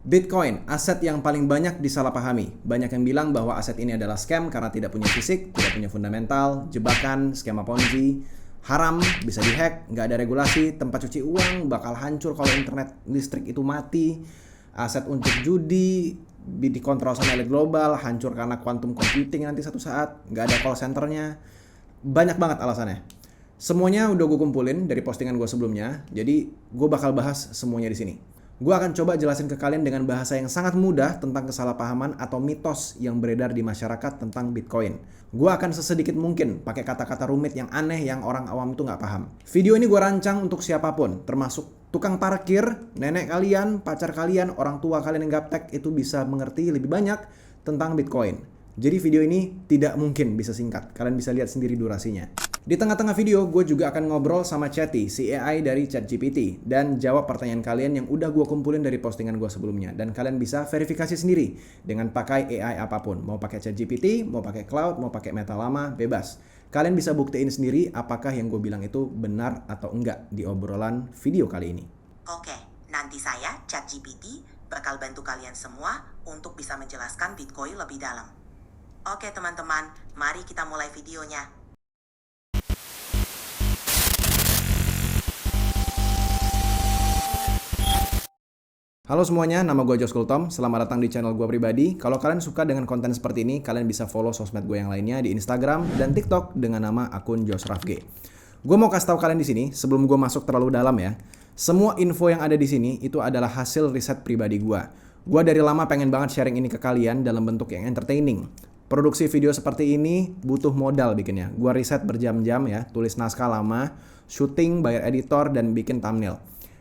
Bitcoin, aset yang paling banyak disalahpahami. Banyak yang bilang bahwa aset ini adalah scam karena tidak punya fisik, tidak punya fundamental, jebakan, skema ponzi, haram, bisa dihack, nggak ada regulasi, tempat cuci uang, bakal hancur kalau internet listrik itu mati, aset untuk judi, dikontrol sama elit global, hancur karena quantum computing nanti satu saat, nggak ada call centernya. Banyak banget alasannya. Semuanya udah gue kumpulin dari postingan gue sebelumnya, jadi gue bakal bahas semuanya di sini. Gue akan coba jelasin ke kalian dengan bahasa yang sangat mudah tentang kesalahpahaman atau mitos yang beredar di masyarakat tentang Bitcoin. Gue akan sesedikit mungkin pakai kata-kata rumit yang aneh yang orang awam tuh nggak paham. Video ini gue rancang untuk siapapun, termasuk tukang parkir, nenek kalian, pacar kalian, orang tua kalian yang gaptek itu bisa mengerti lebih banyak tentang Bitcoin. Jadi video ini tidak mungkin bisa singkat, kalian bisa lihat sendiri durasinya. Di tengah-tengah video, gue juga akan ngobrol sama Chatty, si AI dari ChatGPT, dan jawab pertanyaan kalian yang udah gue kumpulin dari postingan gue sebelumnya. Dan kalian bisa verifikasi sendiri dengan pakai AI apapun. Mau pakai ChatGPT, mau pakai Cloud, mau pakai Meta lama, bebas. Kalian bisa buktiin sendiri apakah yang gue bilang itu benar atau enggak di obrolan video kali ini. Oke, nanti saya, ChatGPT, bakal bantu kalian semua untuk bisa menjelaskan Bitcoin lebih dalam. Oke teman-teman, mari kita mulai videonya. Halo semuanya, nama gue Josh Kultom. Selamat datang di channel gue pribadi. Kalau kalian suka dengan konten seperti ini, kalian bisa follow sosmed gue yang lainnya di Instagram dan TikTok dengan nama akun Josh Rafge. Gue mau kasih tahu kalian di sini sebelum gue masuk terlalu dalam ya. Semua info yang ada di sini itu adalah hasil riset pribadi gue. Gue dari lama pengen banget sharing ini ke kalian dalam bentuk yang entertaining. Produksi video seperti ini butuh modal bikinnya. Gue riset berjam-jam ya, tulis naskah lama, syuting, bayar editor, dan bikin thumbnail.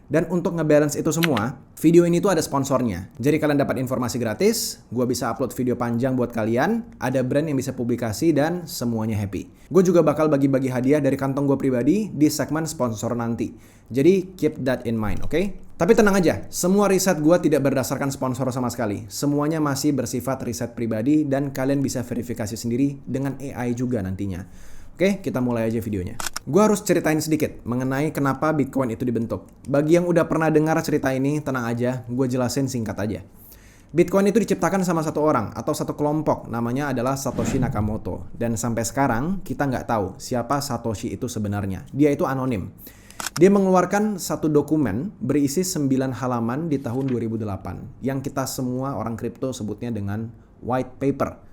Dan untuk ngebalance itu semua, video ini tuh ada sponsornya. Jadi kalian dapat informasi gratis, gue bisa upload video panjang buat kalian, ada brand yang bisa publikasi, dan semuanya happy. Gue juga bakal bagi-bagi hadiah dari kantong gue pribadi di segmen sponsor nanti. Jadi keep that in mind, oke? Tapi tenang aja, semua riset gue tidak berdasarkan sponsor sama sekali. Semuanya masih bersifat riset pribadi dan kalian bisa verifikasi sendiri dengan AI juga nantinya. Oke, kita mulai aja videonya. Gue harus ceritain sedikit mengenai kenapa Bitcoin itu dibentuk. Bagi yang udah pernah dengar cerita ini, tenang aja, gue jelasin singkat aja. Bitcoin itu diciptakan sama satu orang atau satu kelompok, namanya adalah Satoshi Nakamoto. Dan sampai sekarang kita nggak tahu siapa Satoshi itu sebenarnya. Dia itu anonim. Dia mengeluarkan satu dokumen berisi 9 halaman di tahun 2008 yang kita semua orang kripto sebutnya dengan white paper.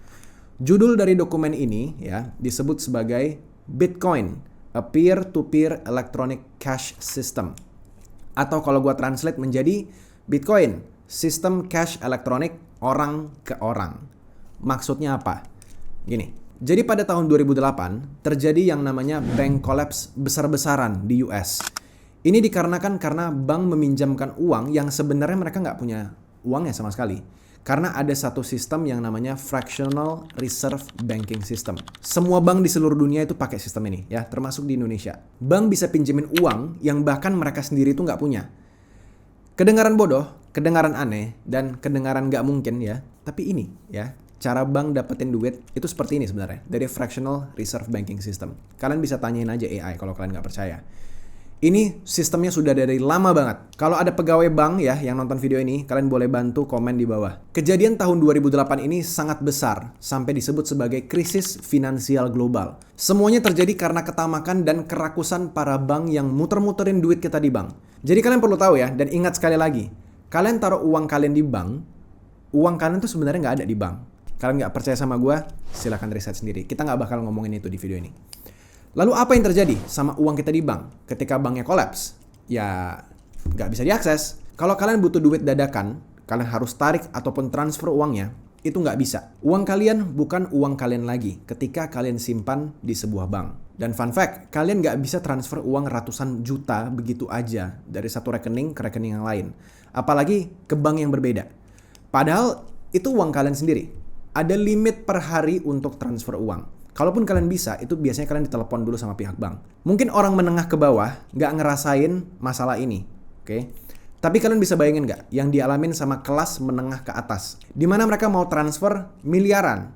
Judul dari dokumen ini ya disebut sebagai Bitcoin, a peer-to-peer electronic cash system. Atau kalau gua translate menjadi Bitcoin, sistem cash elektronik orang ke orang. Maksudnya apa? Gini, jadi pada tahun 2008 terjadi yang namanya bank collapse besar-besaran di US. Ini dikarenakan karena bank meminjamkan uang yang sebenarnya mereka nggak punya uangnya sama sekali. Karena ada satu sistem yang namanya fractional reserve banking system. Semua bank di seluruh dunia itu pakai sistem ini ya, termasuk di Indonesia. Bank bisa pinjemin uang yang bahkan mereka sendiri itu nggak punya. Kedengaran bodoh, kedengaran aneh, dan kedengaran nggak mungkin ya. Tapi ini ya, cara bank dapetin duit itu seperti ini sebenarnya. Dari fractional reserve banking system. Kalian bisa tanyain aja AI kalau kalian nggak percaya. Ini sistemnya sudah dari lama banget. Kalau ada pegawai bank ya yang nonton video ini, kalian boleh bantu komen di bawah. Kejadian tahun 2008 ini sangat besar, sampai disebut sebagai krisis finansial global. Semuanya terjadi karena ketamakan dan kerakusan para bank yang muter-muterin duit kita di bank. Jadi kalian perlu tahu ya, dan ingat sekali lagi, kalian taruh uang kalian di bank, uang kalian tuh sebenarnya nggak ada di bank. Kalian nggak percaya sama gue, silahkan riset sendiri. Kita nggak bakal ngomongin itu di video ini. Lalu apa yang terjadi sama uang kita di bank ketika banknya kolaps? Ya nggak bisa diakses. Kalau kalian butuh duit dadakan, kalian harus tarik ataupun transfer uangnya, itu nggak bisa. Uang kalian bukan uang kalian lagi ketika kalian simpan di sebuah bank. Dan fun fact, kalian nggak bisa transfer uang ratusan juta begitu aja dari satu rekening ke rekening yang lain. Apalagi ke bank yang berbeda. Padahal itu uang kalian sendiri. Ada limit per hari untuk transfer uang. Kalaupun kalian bisa, itu biasanya kalian ditelepon dulu sama pihak bank. Mungkin orang menengah ke bawah nggak ngerasain masalah ini, oke? Tapi kalian bisa bayangin nggak yang dialamin sama kelas menengah ke atas, di mana mereka mau transfer miliaran,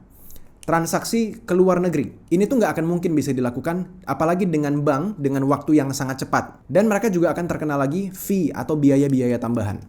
transaksi ke luar negeri. Ini tuh nggak akan mungkin bisa dilakukan, apalagi dengan bank dengan waktu yang sangat cepat. Dan mereka juga akan terkena lagi fee atau biaya-biaya tambahan.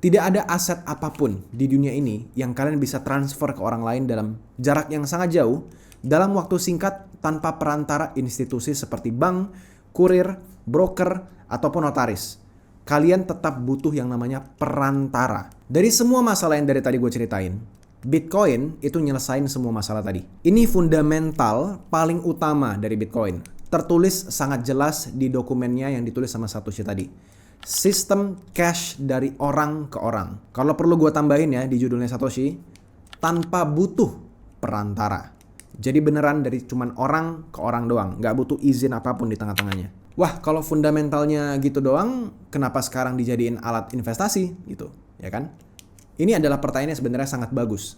Tidak ada aset apapun di dunia ini yang kalian bisa transfer ke orang lain dalam jarak yang sangat jauh, dalam waktu singkat tanpa perantara institusi seperti bank, kurir, broker, ataupun notaris. Kalian tetap butuh yang namanya perantara. Dari semua masalah yang dari tadi gue ceritain, Bitcoin itu nyelesain semua masalah tadi. Ini fundamental paling utama dari Bitcoin. Tertulis sangat jelas di dokumennya yang ditulis sama Satoshi tadi. Sistem cash dari orang ke orang. Kalau perlu gue tambahin ya di judulnya Satoshi, tanpa butuh perantara. Jadi beneran dari cuman orang ke orang doang. Nggak butuh izin apapun di tengah-tengahnya. Wah, kalau fundamentalnya gitu doang, kenapa sekarang dijadiin alat investasi gitu, ya kan? Ini adalah pertanyaan yang sebenarnya sangat bagus.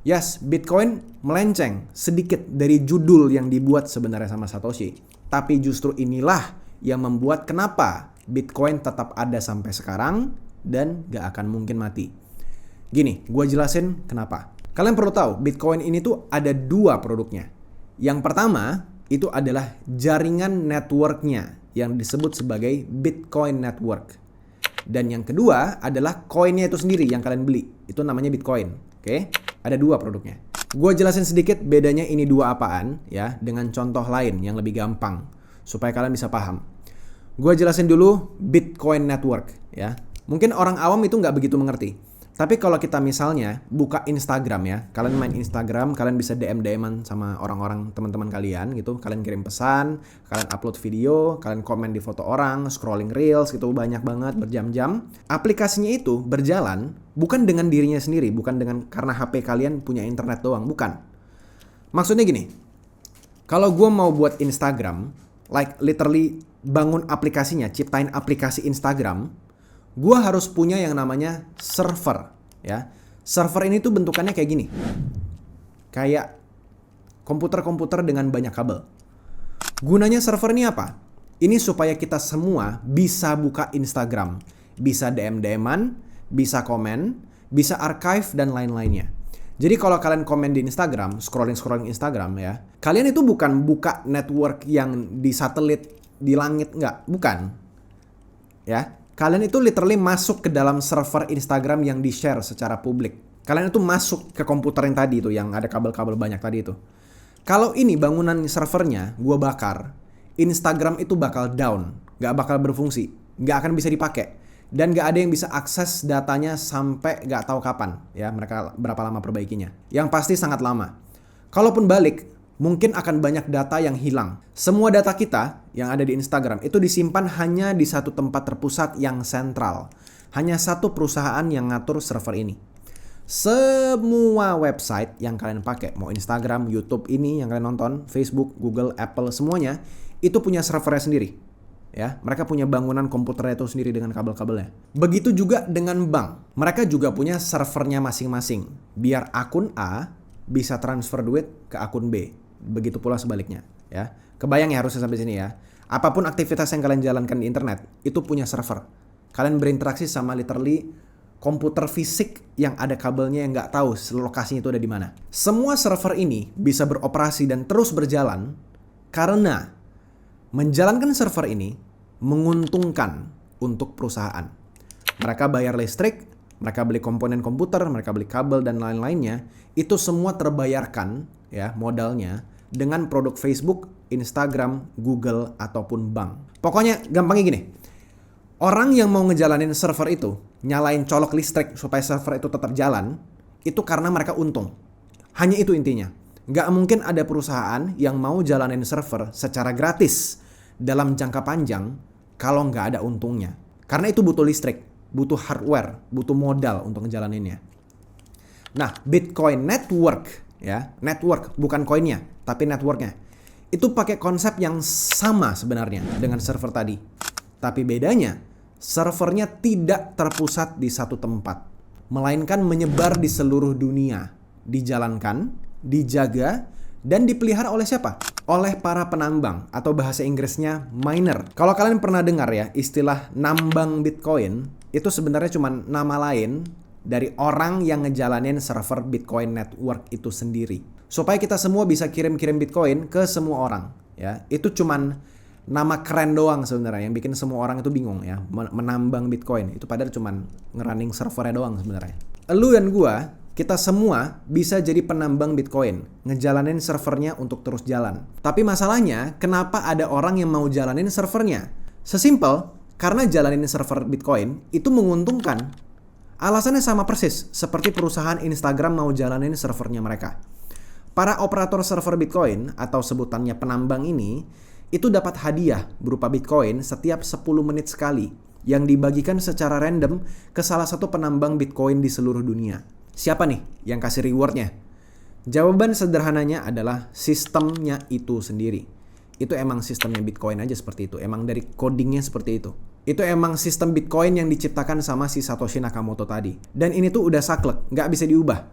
Yes, Bitcoin melenceng sedikit dari judul yang dibuat sebenarnya sama Satoshi. Tapi justru inilah yang membuat kenapa Bitcoin tetap ada sampai sekarang dan gak akan mungkin mati. Gini, gue jelasin kenapa. Kalian perlu tahu, Bitcoin ini tuh ada 2 produknya. Yang pertama, itu adalah jaringan networknya yang disebut sebagai Bitcoin Network. Dan yang kedua adalah koinnya itu sendiri yang kalian beli. Itu namanya Bitcoin. Oke? Ada 2 produknya. Gue jelasin sedikit bedanya ini 2 apaan ya, dengan contoh lain yang lebih gampang supaya kalian bisa paham. Gue jelasin dulu Bitcoin Network ya. Mungkin orang awam itu nggak begitu mengerti. Tapi kalau kita misalnya buka Instagram ya, kalian main Instagram, kalian bisa DM-an sama orang-orang teman-teman kalian gitu. Kalian kirim pesan, kalian upload video, kalian komen di foto orang, scrolling reels gitu banyak banget berjam-jam. Aplikasinya itu berjalan bukan dengan dirinya sendiri, bukan dengan karena HP kalian punya internet doang, bukan. Maksudnya gini, kalau gue mau buat Instagram, like literally bangun aplikasinya, ciptain aplikasi Instagram, gue harus punya yang namanya server ya. Server ini tuh bentukannya kayak gini. Kayak komputer-komputer dengan banyak kabel. Gunanya server ini apa? Ini supaya kita semua bisa buka Instagram, bisa DM-an, bisa komen, bisa archive dan lain-lainnya. Jadi kalau kalian komen di Instagram, scrolling Instagram ya, kalian itu bukan buka network yang di satelit, di langit, enggak, bukan. Ya. Kalian itu literally masuk ke dalam server Instagram yang di-share secara publik. Kalian itu masuk ke komputer yang tadi itu, yang ada kabel-kabel banyak tadi itu. Kalau ini bangunan servernya gue bakar, Instagram itu bakal down, gak bakal berfungsi, gak akan bisa dipakai. Dan gak ada yang bisa akses datanya sampai gak tahu kapan ya mereka berapa lama perbaikinya. Yang pasti sangat lama. Kalaupun balik, mungkin akan banyak data yang hilang. Semua data kita yang ada di Instagram itu disimpan hanya di satu tempat terpusat yang sentral. Hanya satu perusahaan yang ngatur server ini. Semua website yang kalian pakai, mau Instagram, YouTube ini yang kalian nonton, Facebook, Google, Apple, semuanya itu punya servernya sendiri. Ya, mereka punya bangunan komputernya itu sendiri dengan kabel-kabelnya. Begitu juga dengan bank. Mereka juga punya servernya masing-masing. Biar akun A bisa transfer duit ke akun B. Begitu pula sebaliknya ya. Kebayang ya harusnya sampai sini ya. Apapun aktivitas yang kalian jalankan di internet itu punya server. Kalian berinteraksi sama literally komputer fisik yang ada kabelnya yang nggak tahu lokasinya itu ada di mana. Semua server ini bisa beroperasi dan terus berjalan karena menjalankan server ini menguntungkan untuk perusahaan. Mereka bayar listrik, mereka beli komponen komputer, mereka beli kabel dan lain-lainnya. Itu semua terbayarkan ya modalnya dengan produk Facebook, Instagram, Google, ataupun bank. Pokoknya gampangnya gini. Orang yang mau ngejalanin server itu, nyalain colok listrik supaya server itu tetap jalan, itu karena mereka untung. Hanya itu intinya. Nggak mungkin ada perusahaan yang mau jalanin server secara gratis dalam jangka panjang kalau nggak ada untungnya. Karena itu butuh listrik, butuh hardware, butuh modal untuk ngejalaninnya. Nah, Bitcoin Network ya, network bukan koinnya, tapi networknya. Itu pakai konsep yang sama sebenarnya dengan server tadi. Tapi bedanya, servernya tidak terpusat di satu tempat, melainkan menyebar di seluruh dunia, dijalankan, dijaga, dan dipelihara oleh siapa? Oleh para penambang atau bahasa Inggrisnya miner. Kalau kalian pernah dengar ya istilah nambang Bitcoin, itu sebenarnya cuma nama lain dari orang yang ngejalanin server Bitcoin Network itu sendiri. Supaya kita semua bisa kirim-kirim Bitcoin ke semua orang. Ya, itu cuman nama keren doang sebenarnya yang bikin semua orang itu bingung ya, menambang Bitcoin. Itu padahal cuman ngerunning servernya doang sebenarnya. Lu dan gua, kita semua bisa jadi penambang Bitcoin, ngejalanin servernya untuk terus jalan. Tapi masalahnya, kenapa ada orang yang mau jalanin servernya? Sesimpel, karena jalanin server Bitcoin itu menguntungkan. Alasannya sama persis, seperti perusahaan Instagram mau jalanin servernya mereka. Para operator server Bitcoin, atau sebutannya penambang ini, itu dapat hadiah berupa Bitcoin setiap 10 menit sekali yang dibagikan secara random ke salah satu penambang Bitcoin di seluruh dunia. Siapa nih yang kasih rewardnya? Jawaban sederhananya adalah sistemnya itu sendiri. Itu emang sistemnya Bitcoin aja seperti itu. Emang dari codingnya seperti itu. Itu emang sistem Bitcoin yang diciptakan sama si Satoshi Nakamoto tadi. Dan ini tuh udah saklek, nggak bisa diubah.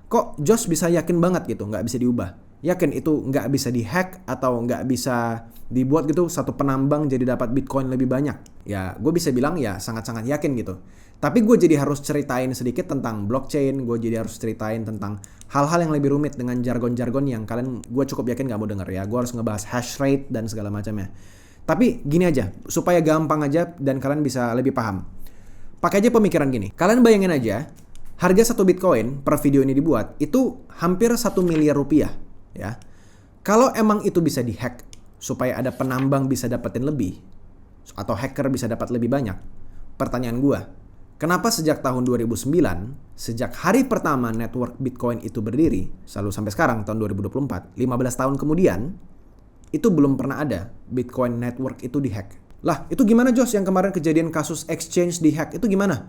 Kok Josh bisa yakin banget gitu, nggak bisa diubah? Yakin itu nggak bisa dihack atau nggak bisa dibuat gitu satu penambang jadi dapat Bitcoin lebih banyak? Ya gue bisa bilang ya sangat-sangat yakin gitu. Tapi gue jadi harus ceritain sedikit tentang blockchain, gue jadi harus ceritain tentang hal-hal yang lebih rumit dengan jargon-jargon yang gue cukup yakin gak mau denger ya. Gue harus ngebahas hash rate dan segala macamnya. Tapi gini aja, supaya gampang aja dan kalian bisa lebih paham. Pakai aja pemikiran gini, kalian bayangin aja, harga satu Bitcoin per video ini dibuat, itu hampir 1 miliar rupiah. Ya. Kalau emang itu bisa dihack, supaya ada penambang bisa dapetin lebih, atau hacker bisa dapat lebih banyak, pertanyaan gue, kenapa sejak tahun 2009, sejak hari pertama network Bitcoin itu berdiri, selalu sampai sekarang tahun 2024, 15 tahun kemudian, itu belum pernah ada Bitcoin network itu dihack. Lah, itu gimana Josh yang kemarin kejadian kasus exchange dihack, itu gimana?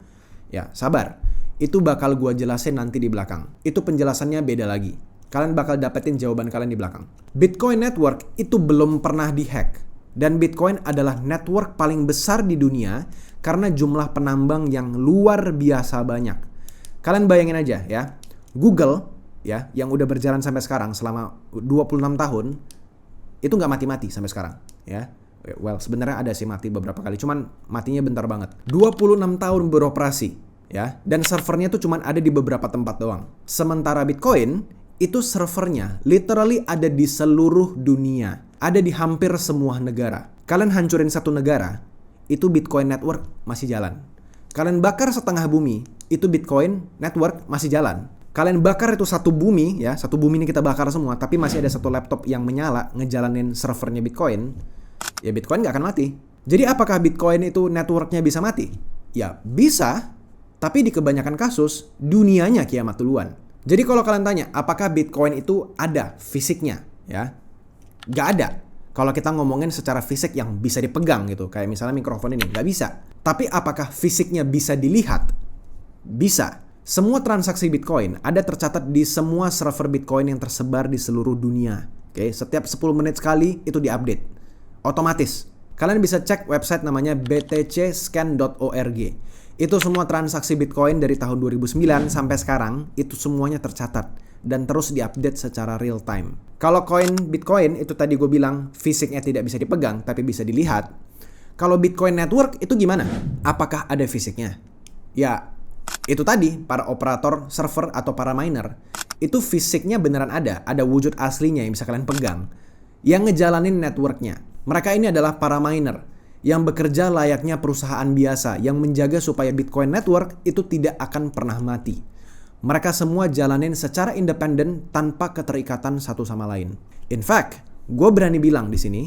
Ya, sabar. Itu bakal gua jelasin nanti di belakang. Itu penjelasannya beda lagi. Kalian bakal dapetin jawaban kalian di belakang. Bitcoin network itu belum pernah dihack. Dan Bitcoin adalah network paling besar di dunia karena jumlah penambang yang luar biasa banyak. Kalian bayangin aja ya, Google ya yang udah berjalan sampai sekarang selama 26 tahun itu nggak mati-mati sampai sekarang ya. Well, sebenarnya ada sih mati beberapa kali, cuman matinya bentar banget. 26 tahun beroperasi ya, dan servernya tuh cuman ada di beberapa tempat doang. Sementara Bitcoin itu servernya literally ada di seluruh dunia. Ada di hampir semua negara. Kalian hancurin satu negara, itu Bitcoin network masih jalan. Kalian bakar setengah bumi, itu Bitcoin network masih jalan. Kalian bakar itu satu bumi, ya, satu bumi ini kita bakar semua, tapi masih ada satu laptop yang menyala ngejalanin servernya Bitcoin, ya Bitcoin nggak akan mati. Jadi apakah Bitcoin itu networknya bisa mati? Ya bisa, tapi di kebanyakan kasus dunianya kiamat duluan. Jadi kalau kalian tanya, apakah Bitcoin itu ada fisiknya? Ya, nggak ada. Kalau kita ngomongin secara fisik yang bisa dipegang gitu, kayak misalnya mikrofon ini, nggak bisa. Tapi apakah fisiknya bisa dilihat? Bisa. Semua transaksi Bitcoin ada tercatat di semua server Bitcoin yang tersebar di seluruh dunia. Oke, setiap 10 menit sekali itu diupdate. Otomatis. Kalian bisa cek website namanya btcscan.org. Itu semua transaksi Bitcoin dari tahun 2009 sampai sekarang, itu semuanya tercatat dan terus diupdate secara real time. Kalau koin Bitcoin itu tadi gue bilang fisiknya tidak bisa dipegang tapi bisa dilihat. Kalau Bitcoin network itu gimana? Apakah ada fisiknya? Ya, itu tadi para operator server atau para miner itu fisiknya beneran ada wujud aslinya yang bisa kalian pegang yang ngejalanin networknya. Mereka ini adalah para miner yang bekerja layaknya perusahaan biasa yang menjaga supaya Bitcoin network itu tidak akan pernah mati. Mereka semua jalanin secara independen tanpa keterikatan satu sama lain. In fact, gue berani bilang di sini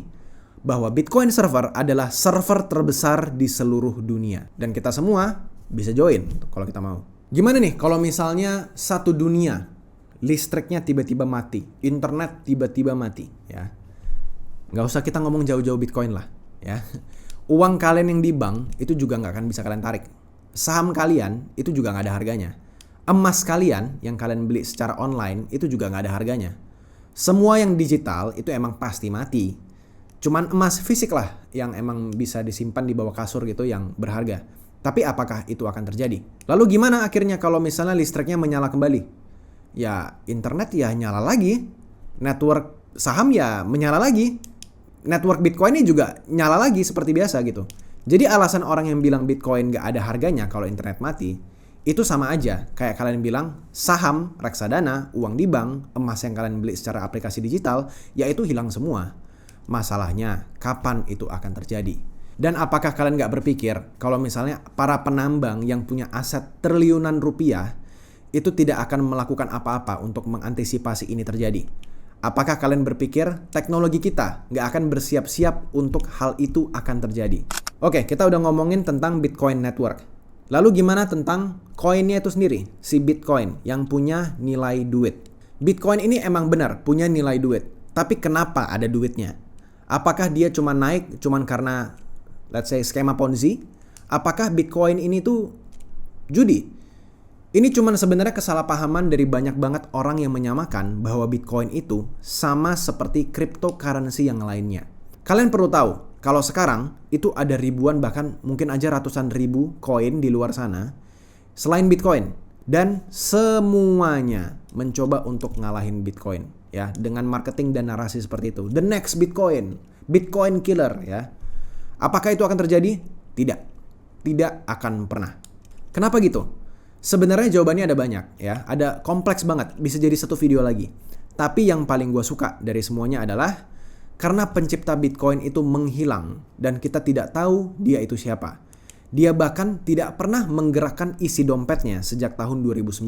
bahwa Bitcoin server adalah server terbesar di seluruh dunia dan kita semua bisa join kalau kita mau. Gimana nih kalau misalnya satu dunia listriknya tiba-tiba mati, internet tiba-tiba mati, ya. Nggak usah kita ngomong jauh-jauh Bitcoin lah, ya. Uang kalian yang di bank itu juga nggak akan bisa kalian tarik. Saham kalian itu juga nggak ada harganya. Emas kalian yang kalian beli secara online itu juga nggak ada harganya. Semua yang digital itu emang pasti mati. Cuman emas fisik lah yang emang bisa disimpan di bawah kasur gitu yang berharga. Tapi apakah itu akan terjadi? Lalu gimana akhirnya kalau misalnya listriknya menyala kembali? Ya internet ya nyala lagi. Network saham ya menyala lagi. Network Bitcoin ini juga nyala lagi seperti biasa gitu. Jadi alasan orang yang bilang Bitcoin gak ada harganya kalau internet mati, itu sama aja kayak kalian bilang saham, reksadana, uang di bank, emas yang kalian beli secara aplikasi digital, ya itu hilang semua. Masalahnya, kapan itu akan terjadi? Dan apakah kalian nggak berpikir kalau misalnya para penambang yang punya aset triliunan rupiah itu tidak akan melakukan apa-apa untuk mengantisipasi ini terjadi? Apakah kalian berpikir teknologi kita nggak akan bersiap-siap untuk hal itu akan terjadi? Oke, kita udah ngomongin tentang Bitcoin Network. Lalu gimana tentang koinnya itu sendiri, si Bitcoin yang punya nilai duit? Bitcoin ini emang benar punya nilai duit, tapi kenapa ada duitnya? Apakah dia cuma naik cuma karena let's say skema Ponzi? Apakah Bitcoin ini tuh judi? Ini cuma sebenarnya kesalahpahaman dari banyak banget orang yang menyamakan bahwa Bitcoin itu sama seperti cryptocurrency yang lainnya. Kalian perlu tahu, kalau sekarang itu ada ribuan bahkan mungkin aja ratusan ribu koin di luar sana selain Bitcoin. Dan semuanya mencoba untuk ngalahin Bitcoin ya dengan marketing dan narasi seperti itu. The next Bitcoin, Bitcoin killer ya. Apakah itu akan terjadi? Tidak. Tidak akan pernah. Kenapa gitu? Sebenarnya jawabannya ada banyak ya. Ada kompleks banget, bisa jadi satu video lagi. Tapi yang paling gue suka dari semuanya adalah karena pencipta Bitcoin itu menghilang dan kita tidak tahu dia itu siapa. Dia bahkan tidak pernah menggerakkan isi dompetnya sejak tahun 2009.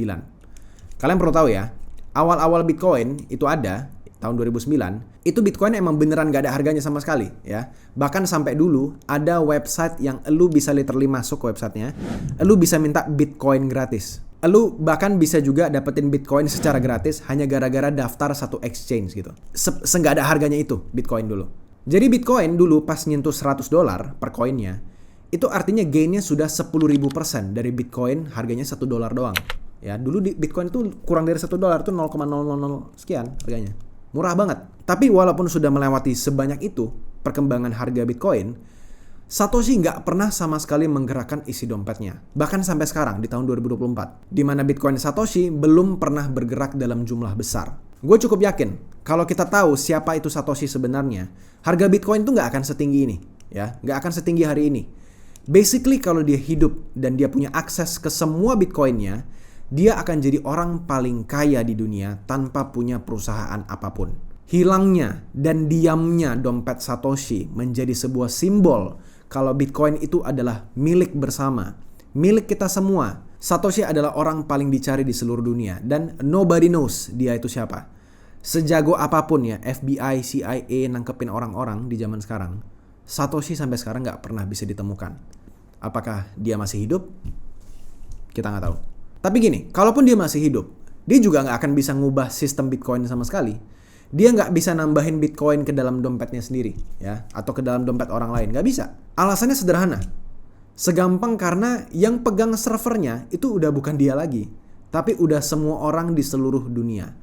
Kalian perlu tahu ya, awal-awal Bitcoin itu ada, tahun 2009, itu Bitcoin emang beneran gak ada harganya sama sekali ya. Bahkan sampai dulu ada website yang elu bisa literally masuk ke websitenya, elu bisa minta Bitcoin gratis. Elu bahkan bisa juga dapetin Bitcoin secara gratis hanya gara-gara daftar satu exchange gitu. Senggak ada harganya itu Bitcoin dulu. Jadi Bitcoin dulu pas nyentuh $100 per koinnya, itu artinya gainnya sudah 10.000% dari Bitcoin harganya $1 doang. Ya, dulu di Bitcoin itu kurang dari $1 tuh 0,000 sekian harganya. Murah banget. Tapi walaupun sudah melewati sebanyak itu perkembangan harga Bitcoin, Satoshi nggak pernah sama sekali menggerakkan isi dompetnya. Bahkan sampai sekarang di tahun 2024, di mana Bitcoin Satoshi belum pernah bergerak dalam jumlah besar. Gue cukup yakin kalau kita tahu siapa itu Satoshi sebenarnya, harga Bitcoin tuh nggak akan setinggi ini, ya, nggak akan setinggi hari ini. Basically kalau dia hidup dan dia punya akses ke semua Bitcoinnya, dia akan jadi orang paling kaya di dunia tanpa punya perusahaan apapun. Hilangnya dan diamnya dompet Satoshi menjadi sebuah simbol kalau Bitcoin itu adalah milik bersama, milik kita semua. Satoshi adalah orang paling dicari di seluruh dunia dan nobody knows dia itu siapa. Sejago apapun ya FBI, CIA nangkepin orang-orang di zaman sekarang, Satoshi sampai sekarang nggak pernah bisa ditemukan. Apakah dia masih hidup? Kita nggak tahu. Tapi gini, kalaupun dia masih hidup, dia juga nggak akan bisa ngubah sistem Bitcoin sama sekali. Dia nggak bisa nambahin Bitcoin ke dalam dompetnya sendiri, ya, atau ke dalam dompet orang lain. Nggak bisa. Alasannya sederhana. Segampang karena yang pegang servernya itu udah bukan dia lagi, tapi udah semua orang di seluruh dunia.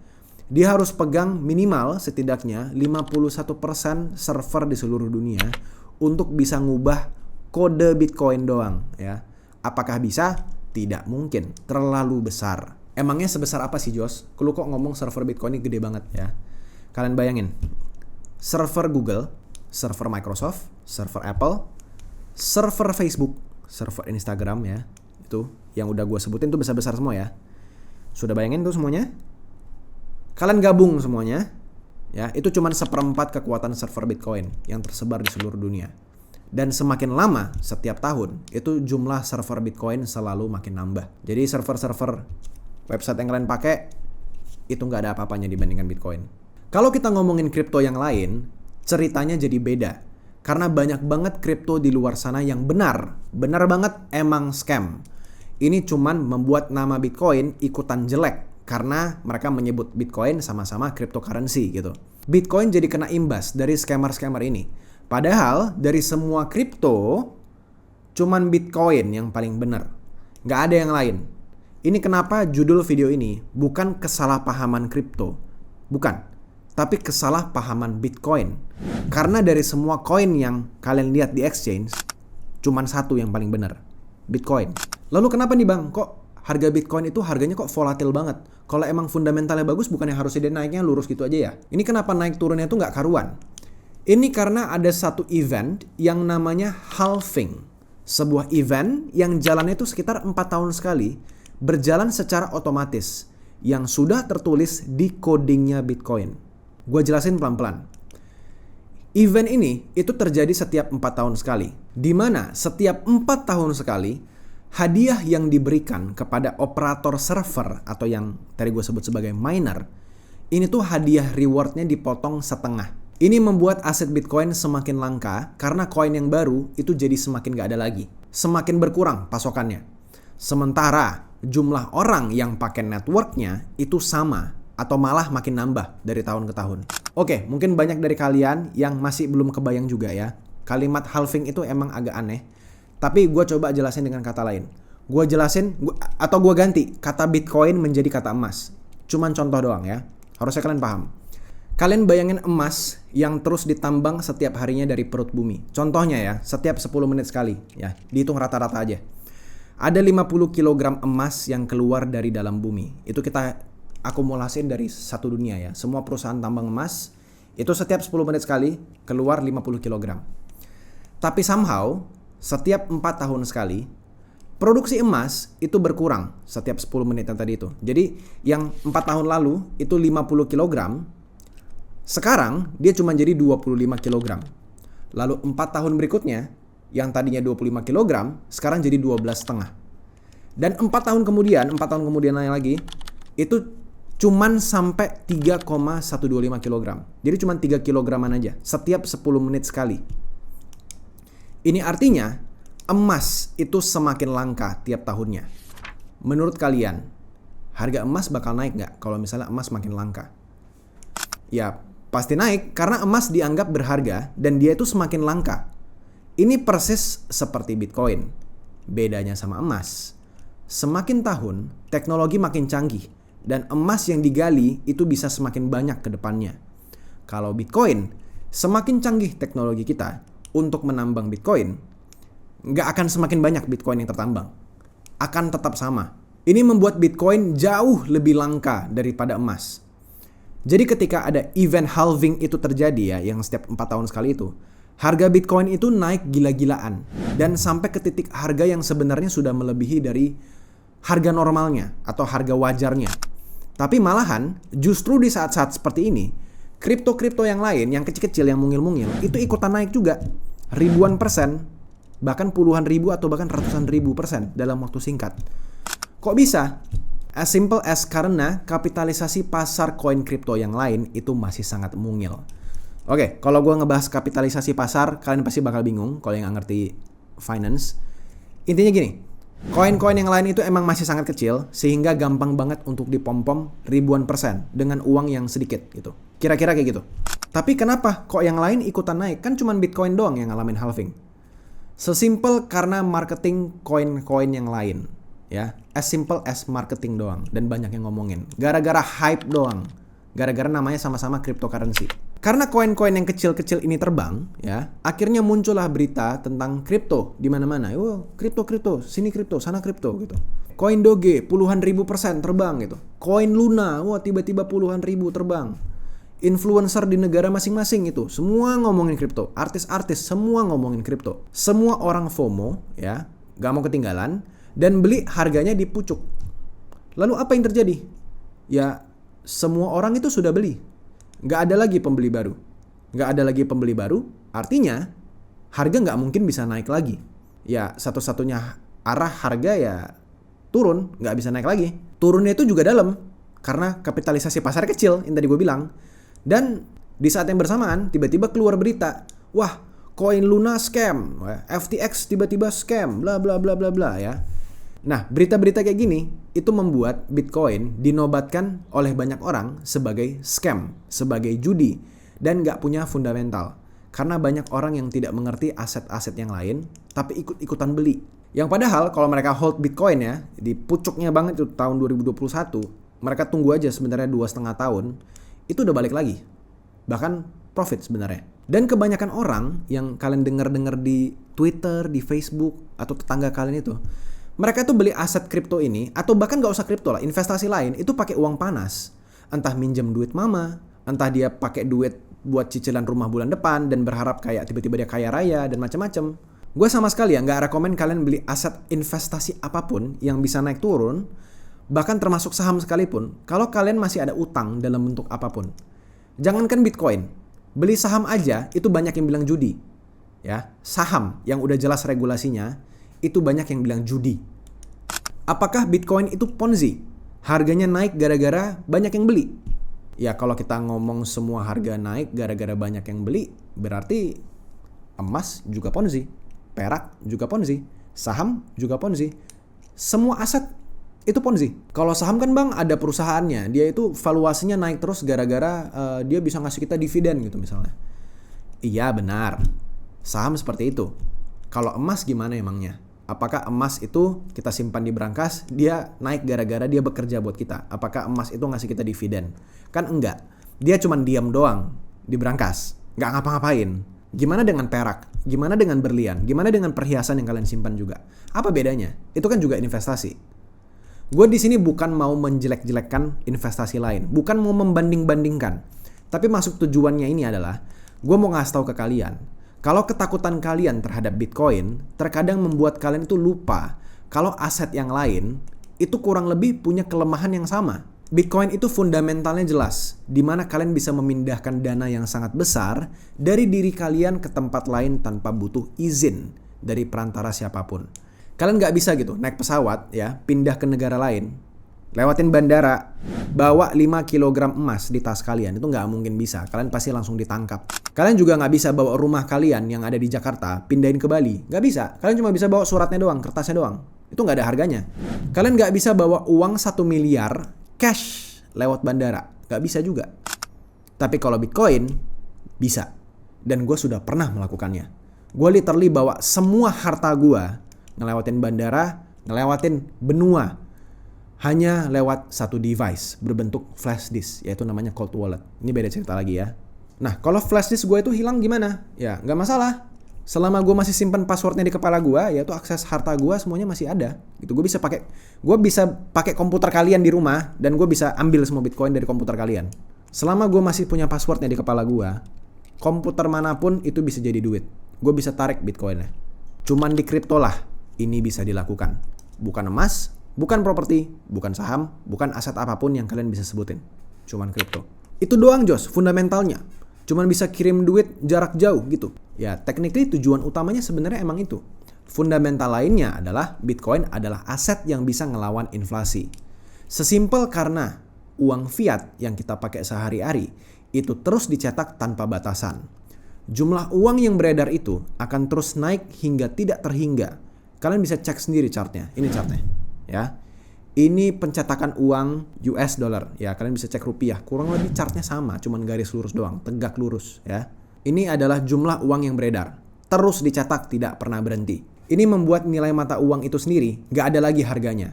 Dia harus pegang minimal setidaknya 51% server di seluruh dunia untuk bisa ngubah kode Bitcoin doang, ya. Apakah bisa? Tidak mungkin. Terlalu besar. Emangnya sebesar apa sih, Jos? Lu kok ngomong server Bitcoin ini gede banget, ya? Kalian bayangin. Server Google, server Microsoft, server Apple, server Facebook, server Instagram, ya. Itu yang udah gue sebutin tuh besar-besar semua, ya. Sudah bayangin tuh semuanya? Kalian gabung semuanya, ya, itu cuma 1/4 kekuatan server Bitcoin yang tersebar di seluruh dunia. Dan semakin lama setiap tahun, itu jumlah server Bitcoin selalu makin nambah. Jadi server-server website yang kalian pakai, itu nggak ada apa-apanya dibandingkan Bitcoin. Kalau kita ngomongin kripto yang lain, ceritanya jadi beda. Karena banyak banget kripto di luar sana yang benar banget emang scam. Ini cuman membuat nama Bitcoin ikutan jelek. Karena mereka menyebut Bitcoin sama-sama cryptocurrency gitu. Bitcoin jadi kena imbas dari scammer-scammer ini. Padahal dari semua kripto, cuman Bitcoin yang paling benar. Nggak ada yang lain. Ini kenapa judul video ini bukan kesalahpahaman kripto. Bukan. Tapi kesalahpahaman Bitcoin. Karena dari semua koin yang kalian lihat di exchange, cuman satu yang paling benar. Bitcoin. Lalu kenapa nih bang? Kok harga Bitcoin itu harganya kok volatil banget? Kalau emang fundamentalnya bagus, bukannya harusnya dia naiknya lurus gitu aja ya? Ini kenapa naik turunnya tuh nggak karuan? Ini karena ada satu event yang namanya halving. Sebuah event yang jalannya itu sekitar 4 tahun sekali, berjalan secara otomatis, yang sudah tertulis di codingnya Bitcoin. Gue jelasin pelan-pelan. Event ini itu terjadi setiap 4 tahun sekali, di mana setiap 4 tahun sekali hadiah yang diberikan kepada operator server atau yang tadi gue sebut sebagai miner, ini tuh hadiah rewardnya dipotong setengah. Ini membuat aset Bitcoin semakin langka karena koin yang baru itu jadi semakin gak ada lagi. Semakin berkurang pasokannya. Sementara jumlah orang yang pakai networknya itu sama atau malah makin nambah dari tahun ke tahun. Oke, mungkin banyak dari kalian yang masih belum kebayang juga ya. Kalimat halving itu emang agak aneh. Tapi gue coba jelasin dengan kata lain. Gue ganti kata Bitcoin menjadi kata emas. Cuman contoh doang ya. Harusnya kalian paham. Kalian bayangin emas yang terus ditambang setiap harinya dari perut bumi. Contohnya ya, setiap 10 menit sekali. Ya, dihitung rata-rata aja. Ada 50 kg emas yang keluar dari dalam bumi. Itu kita akumulasiin dari satu dunia ya. Semua perusahaan tambang emas itu setiap 10 menit sekali keluar 50 kg. Tapi somehow setiap 4 tahun sekali produksi emas itu berkurang setiap 10 menit yang tadi itu. Jadi yang 4 tahun lalu itu 50 kg, sekarang dia cuma jadi 25 kg. Lalu 4 tahun berikutnya yang tadinya 25 kg sekarang jadi 12,5. Dan 4 tahun kemudian lagi itu cuman sampai 3,125 kg. Jadi cuman 3 kilograman aja setiap 10 menit sekali. Ini artinya emas itu semakin langka tiap tahunnya. Menurut kalian, harga emas bakal naik nggak kalau misalnya emas makin langka? Ya, pasti naik karena emas dianggap berharga dan dia itu semakin langka. Ini persis seperti Bitcoin. Bedanya sama emas, semakin tahun teknologi makin canggih dan emas yang digali itu bisa semakin banyak ke depannya. Kalau Bitcoin, semakin canggih teknologi kita untuk menambang Bitcoin, nggak akan semakin banyak Bitcoin yang tertambang. Akan tetap sama. Ini membuat Bitcoin jauh lebih langka daripada emas. Jadi ketika ada event halving itu terjadi ya, yang setiap 4 tahun sekali itu, harga Bitcoin itu naik gila-gilaan dan sampai ke titik harga yang sebenarnya sudah melebihi dari harga normalnya atau harga wajarnya. Tapi malahan justru di saat-saat seperti ini, kripto-kripto yang lain yang kecil-kecil yang mungil-mungil itu ikutan naik juga. Ribuan persen, bahkan puluhan ribu atau bahkan ratusan ribu persen dalam waktu singkat. Kok bisa? As simple as karena kapitalisasi pasar koin kripto yang lain itu masih sangat mungil. Oke, kalau gue ngebahas kapitalisasi pasar, kalian pasti bakal bingung kalau yang nggak ngerti finance. Intinya gini, koin-koin yang lain itu emang masih sangat kecil, sehingga gampang banget untuk dipom-pom ribuan persen dengan uang yang sedikit gitu. Kira-kira kayak gitu. Tapi kenapa kok yang lain ikutan naik? Kan cuma Bitcoin doang yang ngalamin halving. Sesimpel karena marketing koin-koin yang lain. Ya, as simple as marketing doang. Dan banyak yang ngomongin. Gara-gara hype doang. Gara-gara namanya sama-sama cryptocurrency. Karena koin-koin yang kecil-kecil ini terbang, ya, akhirnya muncullah berita tentang kripto di mana-mana. Oh, kripto, sini kripto, sana kripto gitu. Koin Doge puluhan ribu persen terbang gitu. Koin Luna, wah tiba-tiba puluhan ribu terbang. Influencer di negara masing-masing itu semua ngomongin kripto. Artis-artis semua ngomongin kripto. Semua orang FOMO, ya, gak mau ketinggalan dan beli harganya di pucuk. Lalu apa yang terjadi? Ya, semua orang itu sudah beli. Nggak ada lagi pembeli baru. Nggak ada lagi pembeli baru, artinya harga nggak mungkin bisa naik lagi. Ya satu-satunya arah harga ya turun, nggak bisa naik lagi. Turunnya itu juga dalam, karena kapitalisasi pasar kecil yang tadi gue bilang. Dan di saat yang bersamaan tiba-tiba keluar berita, wah koin Luna scam, FTX tiba-tiba scam, bla bla bla bla bla ya. Nah, berita-berita kayak gini itu membuat Bitcoin dinobatkan oleh banyak orang sebagai scam, sebagai judi, dan nggak punya fundamental. Karena banyak orang yang tidak mengerti aset-aset yang lain, tapi ikut-ikutan beli. Yang padahal kalau mereka hold Bitcoin ya, di pucuknya banget itu tahun 2021, mereka tunggu aja sebenarnya 2,5 tahun, itu udah balik lagi. Bahkan profit sebenarnya. Dan kebanyakan orang yang kalian dengar-dengar di Twitter, di Facebook, atau tetangga kalian itu, mereka tuh beli aset kripto ini, atau bahkan gak usah kripto lah, investasi lain, itu pakai uang panas. Entah minjem duit mama, entah dia pakai duit buat cicilan rumah bulan depan, dan berharap kayak tiba-tiba dia kaya raya, dan macam-macam. Gue sama sekali ya gak rekomen kalian beli aset investasi apapun yang bisa naik turun, bahkan termasuk saham sekalipun, kalau kalian masih ada utang dalam bentuk apapun. Jangankan Bitcoin. Beli saham aja itu banyak yang bilang judi. Ya, saham yang udah jelas regulasinya itu banyak yang bilang judi. Apakah Bitcoin itu Ponzi? Harganya naik gara-gara banyak yang beli. Ya kalau kita ngomong semua harga naik gara-gara banyak yang beli, berarti emas juga Ponzi, perak juga Ponzi, saham juga Ponzi. Semua aset itu Ponzi. Kalau saham kan bang ada perusahaannya, dia itu valuasinya naik terus gara-gara dia bisa ngasih kita dividen gitu misalnya. Iya benar, saham seperti itu. Kalau emas gimana emangnya? Apakah emas itu kita simpan di brankas, dia naik gara-gara dia bekerja buat kita? Apakah emas itu ngasih kita dividen? Kan enggak, dia cuma diam doang di brankas, nggak ngapa-ngapain. Gimana dengan perak? Gimana dengan berlian? Gimana dengan perhiasan yang kalian simpan juga? Apa bedanya? Itu kan juga investasi. Gue di sini bukan mau menjelek-jelekkan investasi lain, bukan mau membanding-bandingkan. Tapi maksud tujuannya ini adalah, gue mau ngasih tahu ke kalian, kalau ketakutan kalian terhadap Bitcoin, terkadang membuat kalian itu lupa kalau aset yang lain itu kurang lebih punya kelemahan yang sama. Bitcoin itu fundamentalnya jelas, di mana kalian bisa memindahkan dana yang sangat besar dari diri kalian ke tempat lain tanpa butuh izin dari perantara siapapun. Kalian nggak bisa gitu naik pesawat ya, pindah ke negara lain, lewatin bandara, bawa 5 kg emas di tas kalian. Itu nggak mungkin bisa, kalian pasti langsung ditangkap. Kalian juga nggak bisa bawa rumah kalian yang ada di Jakarta, pindahin ke Bali. Nggak bisa, kalian cuma bisa bawa suratnya doang, kertasnya doang. Itu nggak ada harganya. Kalian nggak bisa bawa uang 1 miliar cash lewat bandara, nggak bisa juga. Tapi kalau Bitcoin, bisa. Dan gue sudah pernah melakukannya. Gue literally bawa semua harta gue, ngelewatin bandara, ngelewatin benua, hanya lewat satu device berbentuk flash disk, yaitu namanya cold wallet. Ini beda cerita lagi ya. Nah, kalau flash disk gue itu hilang gimana? Ya, nggak masalah. Selama gue masih simpan passwordnya di kepala gue, yaitu akses harta gue semuanya masih ada. Gitu, gue bisa pakai komputer kalian di rumah dan gue bisa ambil semua Bitcoin dari komputer kalian. Selama gue masih punya passwordnya di kepala gue, komputer manapun itu bisa jadi duit. Gue bisa tarik Bitcoinnya. Cuman di kripto lah ini bisa dilakukan. Bukan emas, bukan properti, bukan saham, bukan aset apapun yang kalian bisa sebutin. Cuman kripto. Itu doang Jos, fundamentalnya. Cuman bisa kirim duit jarak jauh gitu. Ya, technically tujuan utamanya sebenarnya emang itu. Fundamental lainnya adalah Bitcoin adalah aset yang bisa ngelawan inflasi. Sesimpel karena uang fiat yang kita pakai sehari-hari itu terus dicetak tanpa batasan. Jumlah uang yang beredar itu akan terus naik hingga tidak terhingga. Kalian bisa cek sendiri chartnya. Ini chartnya, ya. Ini pencetakan uang US dollar. Ya, kalian bisa cek rupiah. Kurang lebih chartnya sama, cuman garis lurus doang, tegak lurus, ya. Ini adalah jumlah uang yang beredar. Terus dicetak, tidak pernah berhenti. Ini membuat nilai mata uang itu sendiri nggak ada lagi harganya.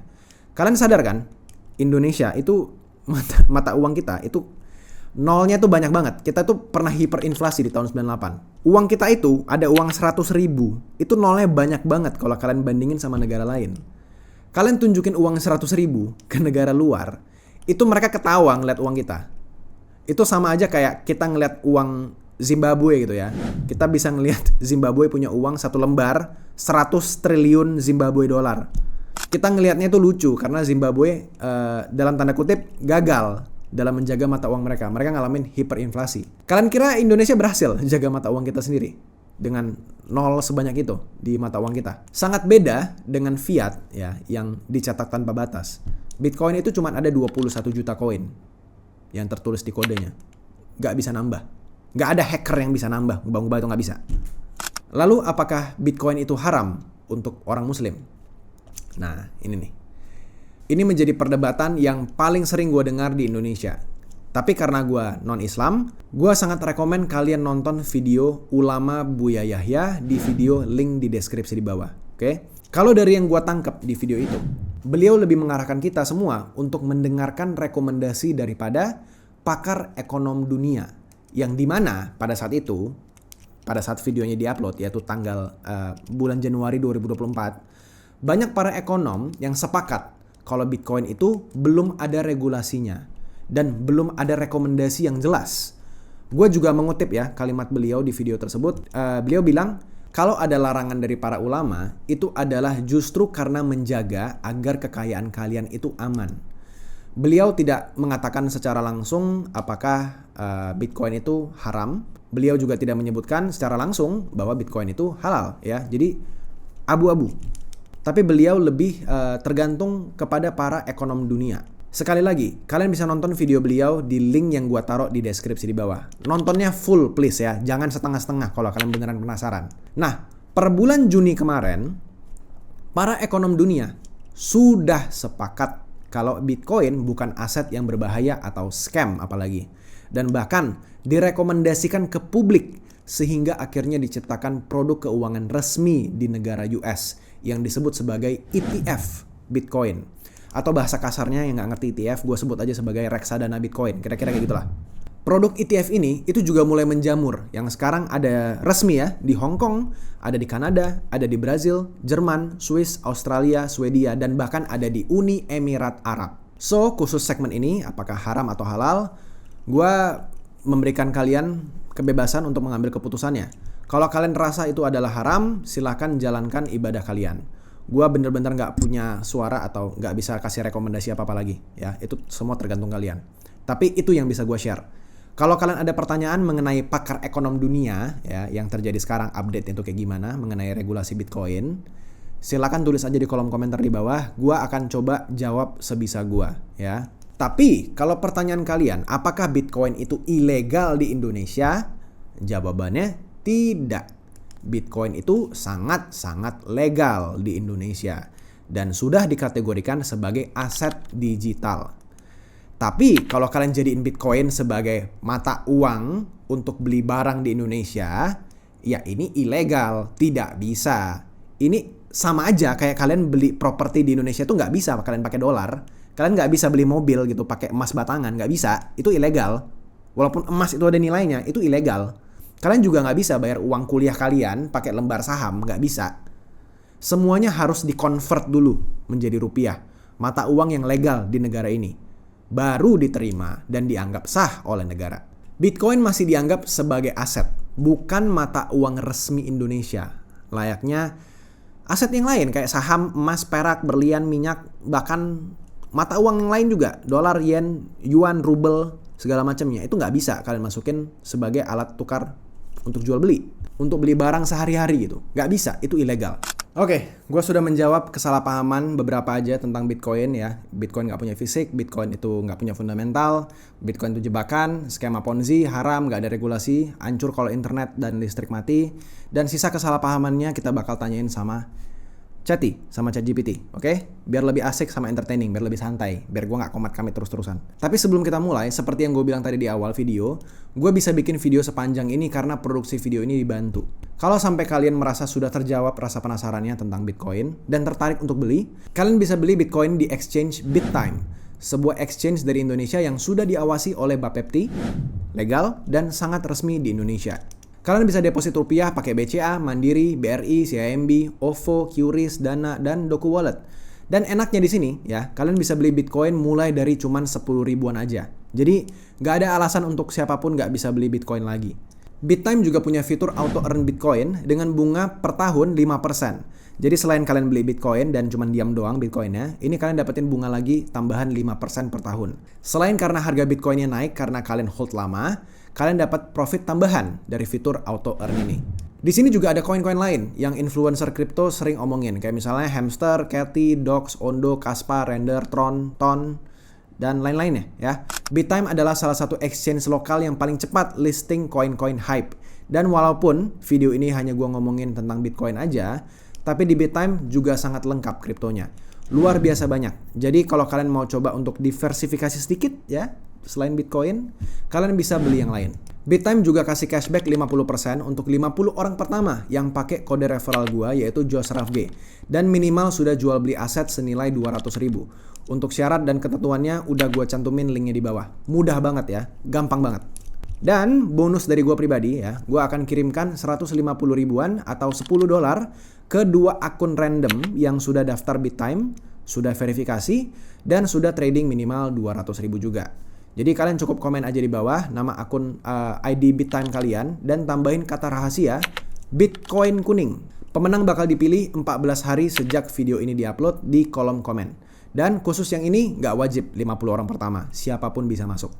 Kalian sadar kan? Indonesia itu mata uang kita itu nolnya tuh banyak banget. Kita tuh pernah hiperinflasi di tahun 98. Uang kita itu ada uang 100.000. Itu nolnya banyak banget kalau kalian bandingin sama negara lain. Kalian tunjukin uang 100.000 ke negara luar, itu mereka ketawa ngeliat uang kita. Itu sama aja kayak kita ngeliat uang Zimbabwe gitu ya. Kita bisa ngeliat Zimbabwe punya uang 1 lembar 100 triliun Zimbabwe dolar. Kita ngelihatnya itu lucu karena Zimbabwe dalam tanda kutip gagal dalam menjaga mata uang mereka. Mereka ngalamin hiperinflasi. Kalian kira Indonesia berhasil jaga mata uang kita sendiri dengan nol sebanyak itu di mata uang kita? Sangat beda dengan fiat ya yang dicetak tanpa batas. Bitcoin itu cuma ada 21 juta koin yang tertulis di kodenya. Gak bisa nambah. Gak ada hacker yang bisa nambah. Ubah-ubah itu gak bisa. Lalu apakah Bitcoin itu haram untuk orang muslim? Nah ini nih. Ini menjadi perdebatan yang paling sering gue dengar di Indonesia. Tapi karena gue non-Islam, gue sangat rekomen kalian nonton video Ulama Buya Yahya di video link di deskripsi di bawah. Oke? Kalau dari yang gue tangkap di video itu, beliau lebih mengarahkan kita semua untuk mendengarkan rekomendasi daripada pakar ekonom dunia. Yang dimana pada saat itu, pada saat videonya diupload, yaitu tanggal bulan Januari 2024, banyak para ekonom yang sepakat kalau Bitcoin itu belum ada regulasinya dan belum ada rekomendasi yang jelas. Gue juga mengutip ya kalimat beliau di video tersebut. Beliau bilang kalau ada larangan dari para ulama itu adalah justru karena menjaga agar kekayaan kalian itu aman. Beliau tidak mengatakan secara langsung apakah Bitcoin itu haram. Beliau juga tidak menyebutkan secara langsung bahwa Bitcoin itu halal ya. Jadi abu-abu. Tapi beliau lebih tergantung kepada para ekonom dunia. Sekali lagi, kalian bisa nonton video beliau di link yang gua taruh di deskripsi di bawah. Nontonnya full please ya, jangan setengah-setengah kalau kalian beneran penasaran. Nah, per bulan Juni kemarin, para ekonom dunia sudah sepakat kalau Bitcoin bukan aset yang berbahaya atau scam apalagi. Dan bahkan direkomendasikan ke publik sehingga akhirnya diciptakan produk keuangan resmi di negara US yang disebut sebagai ETF Bitcoin. Atau bahasa kasarnya yang nggak ngerti ETF, gue sebut aja sebagai reksadana Bitcoin. Kira-kira kayak gitulah. Produk ETF ini itu juga mulai menjamur. Yang sekarang ada resmi ya di Hong Kong, ada di Kanada, ada di Brazil, Jerman, Swiss, Australia, Swedia, dan bahkan ada di Uni Emirat Arab. So, khusus segmen ini, apakah haram atau halal, gue memberikan kalian kebebasan untuk mengambil keputusannya. Kalau kalian rasa itu adalah haram, silahkan jalankan ibadah kalian. Gue bener-bener gak punya suara atau gak bisa kasih rekomendasi apa-apa lagi. Ya, itu semua tergantung kalian. Tapi itu yang bisa gue share. Kalau kalian ada pertanyaan mengenai pakar ekonom dunia ya yang terjadi sekarang, update itu kayak gimana mengenai regulasi Bitcoin, silakan tulis aja di kolom komentar di bawah. Gua akan coba jawab sebisa gua ya. Tapi kalau pertanyaan kalian, apakah Bitcoin itu ilegal di Indonesia? Jawabannya tidak. Bitcoin itu sangat-sangat legal di Indonesia dan sudah dikategorikan sebagai aset digital. Tapi kalau kalian jadiin Bitcoin sebagai mata uang untuk beli barang di Indonesia, ya ini ilegal, tidak bisa. Ini sama aja kayak kalian beli properti di Indonesia tuh nggak bisa kalian pakai dolar. Kalian nggak bisa beli mobil gitu pakai emas batangan, nggak bisa. Itu ilegal. Walaupun emas itu ada nilainya, itu ilegal. Kalian juga nggak bisa bayar uang kuliah kalian pakai lembar saham, nggak bisa. Semuanya harus di-convert dulu menjadi rupiah. Mata uang yang legal di negara ini. Baru diterima dan dianggap sah oleh negara. Bitcoin masih dianggap sebagai aset, bukan mata uang resmi Indonesia. Layaknya aset yang lain kayak saham, emas, perak, berlian, minyak, bahkan mata uang yang lain juga, dolar, yen, yuan, rubel, segala macamnya. Itu nggak bisa kalian masukin sebagai alat tukar untuk jual beli, untuk beli barang sehari-hari gitu. Nggak bisa, itu ilegal. Oke, gue sudah menjawab kesalahpahaman beberapa aja tentang Bitcoin ya. Bitcoin nggak punya fisik, Bitcoin itu nggak punya fundamental, Bitcoin itu jebakan, skema Ponzi, haram, nggak ada regulasi, hancur kalau internet dan listrik mati. Dan sisa kesalahpahamannya kita bakal tanyain sama ChatGPT, oke? Biar lebih asik sama entertaining, biar lebih santai, biar gue nggak komat-kamit terus-terusan. Tapi sebelum kita mulai, seperti yang gue bilang tadi di awal video, gue bisa bikin video sepanjang ini karena produksi video ini dibantu. Kalau sampai kalian merasa sudah terjawab rasa penasarannya tentang Bitcoin dan tertarik untuk beli, kalian bisa beli Bitcoin di exchange BitTime, sebuah exchange dari Indonesia yang sudah diawasi oleh Bapepti, legal dan sangat resmi di Indonesia. Kalian bisa deposit rupiah pakai BCA, Mandiri, BRI, CIMB, OVO, QRIS, Dana, dan Doku Wallet. Dan enaknya di sini ya, kalian bisa beli Bitcoin mulai dari cuman 10 ribuan aja. Jadi nggak ada alasan untuk siapapun nggak bisa beli Bitcoin lagi. BitTime juga punya fitur auto earn Bitcoin dengan bunga per tahun 5%. Jadi selain kalian beli Bitcoin dan cuman diam doang Bitcoinnya, ini kalian dapetin bunga lagi tambahan 5% per tahun. Selain karena harga Bitcoinnya naik karena kalian hold lama, kalian dapat profit tambahan dari fitur auto earn ini. Di sini juga ada koin-koin lain yang influencer kripto sering omongin, kayak misalnya Hamster, Cathy, Dox, Ondo, Kaspa, Render, Tron, Ton, dan lain-lainnya ya. BitTime adalah salah satu exchange lokal yang paling cepat listing koin-koin hype. Dan walaupun video ini hanya gua ngomongin tentang Bitcoin aja, tapi di BitTime juga sangat lengkap kriptonya. Luar biasa banyak. Jadi kalau kalian mau coba untuk diversifikasi sedikit ya, selain Bitcoin, kalian bisa beli yang lain. BitTime juga kasih cashback 50% untuk 50 orang pertama yang pakai kode referral gua yaitu JosRafG. Dan minimal sudah jual beli aset senilai 200.000. Untuk syarat dan ketentuannya udah gua cantumin linknya di bawah. Mudah banget ya, gampang banget. Dan bonus dari gua pribadi ya, gua akan kirimkan 150 ribuan atau $10 ke 2 akun random yang sudah daftar BitTime, sudah verifikasi, dan sudah trading minimal 200.000 juga. Jadi kalian cukup komen aja di bawah nama akun ID BitTime kalian dan tambahin kata rahasia Bitcoin kuning. Pemenang bakal dipilih 14 hari sejak video ini diupload di kolom komen. Dan khusus yang ini nggak wajib 50 orang pertama, siapapun bisa masuk.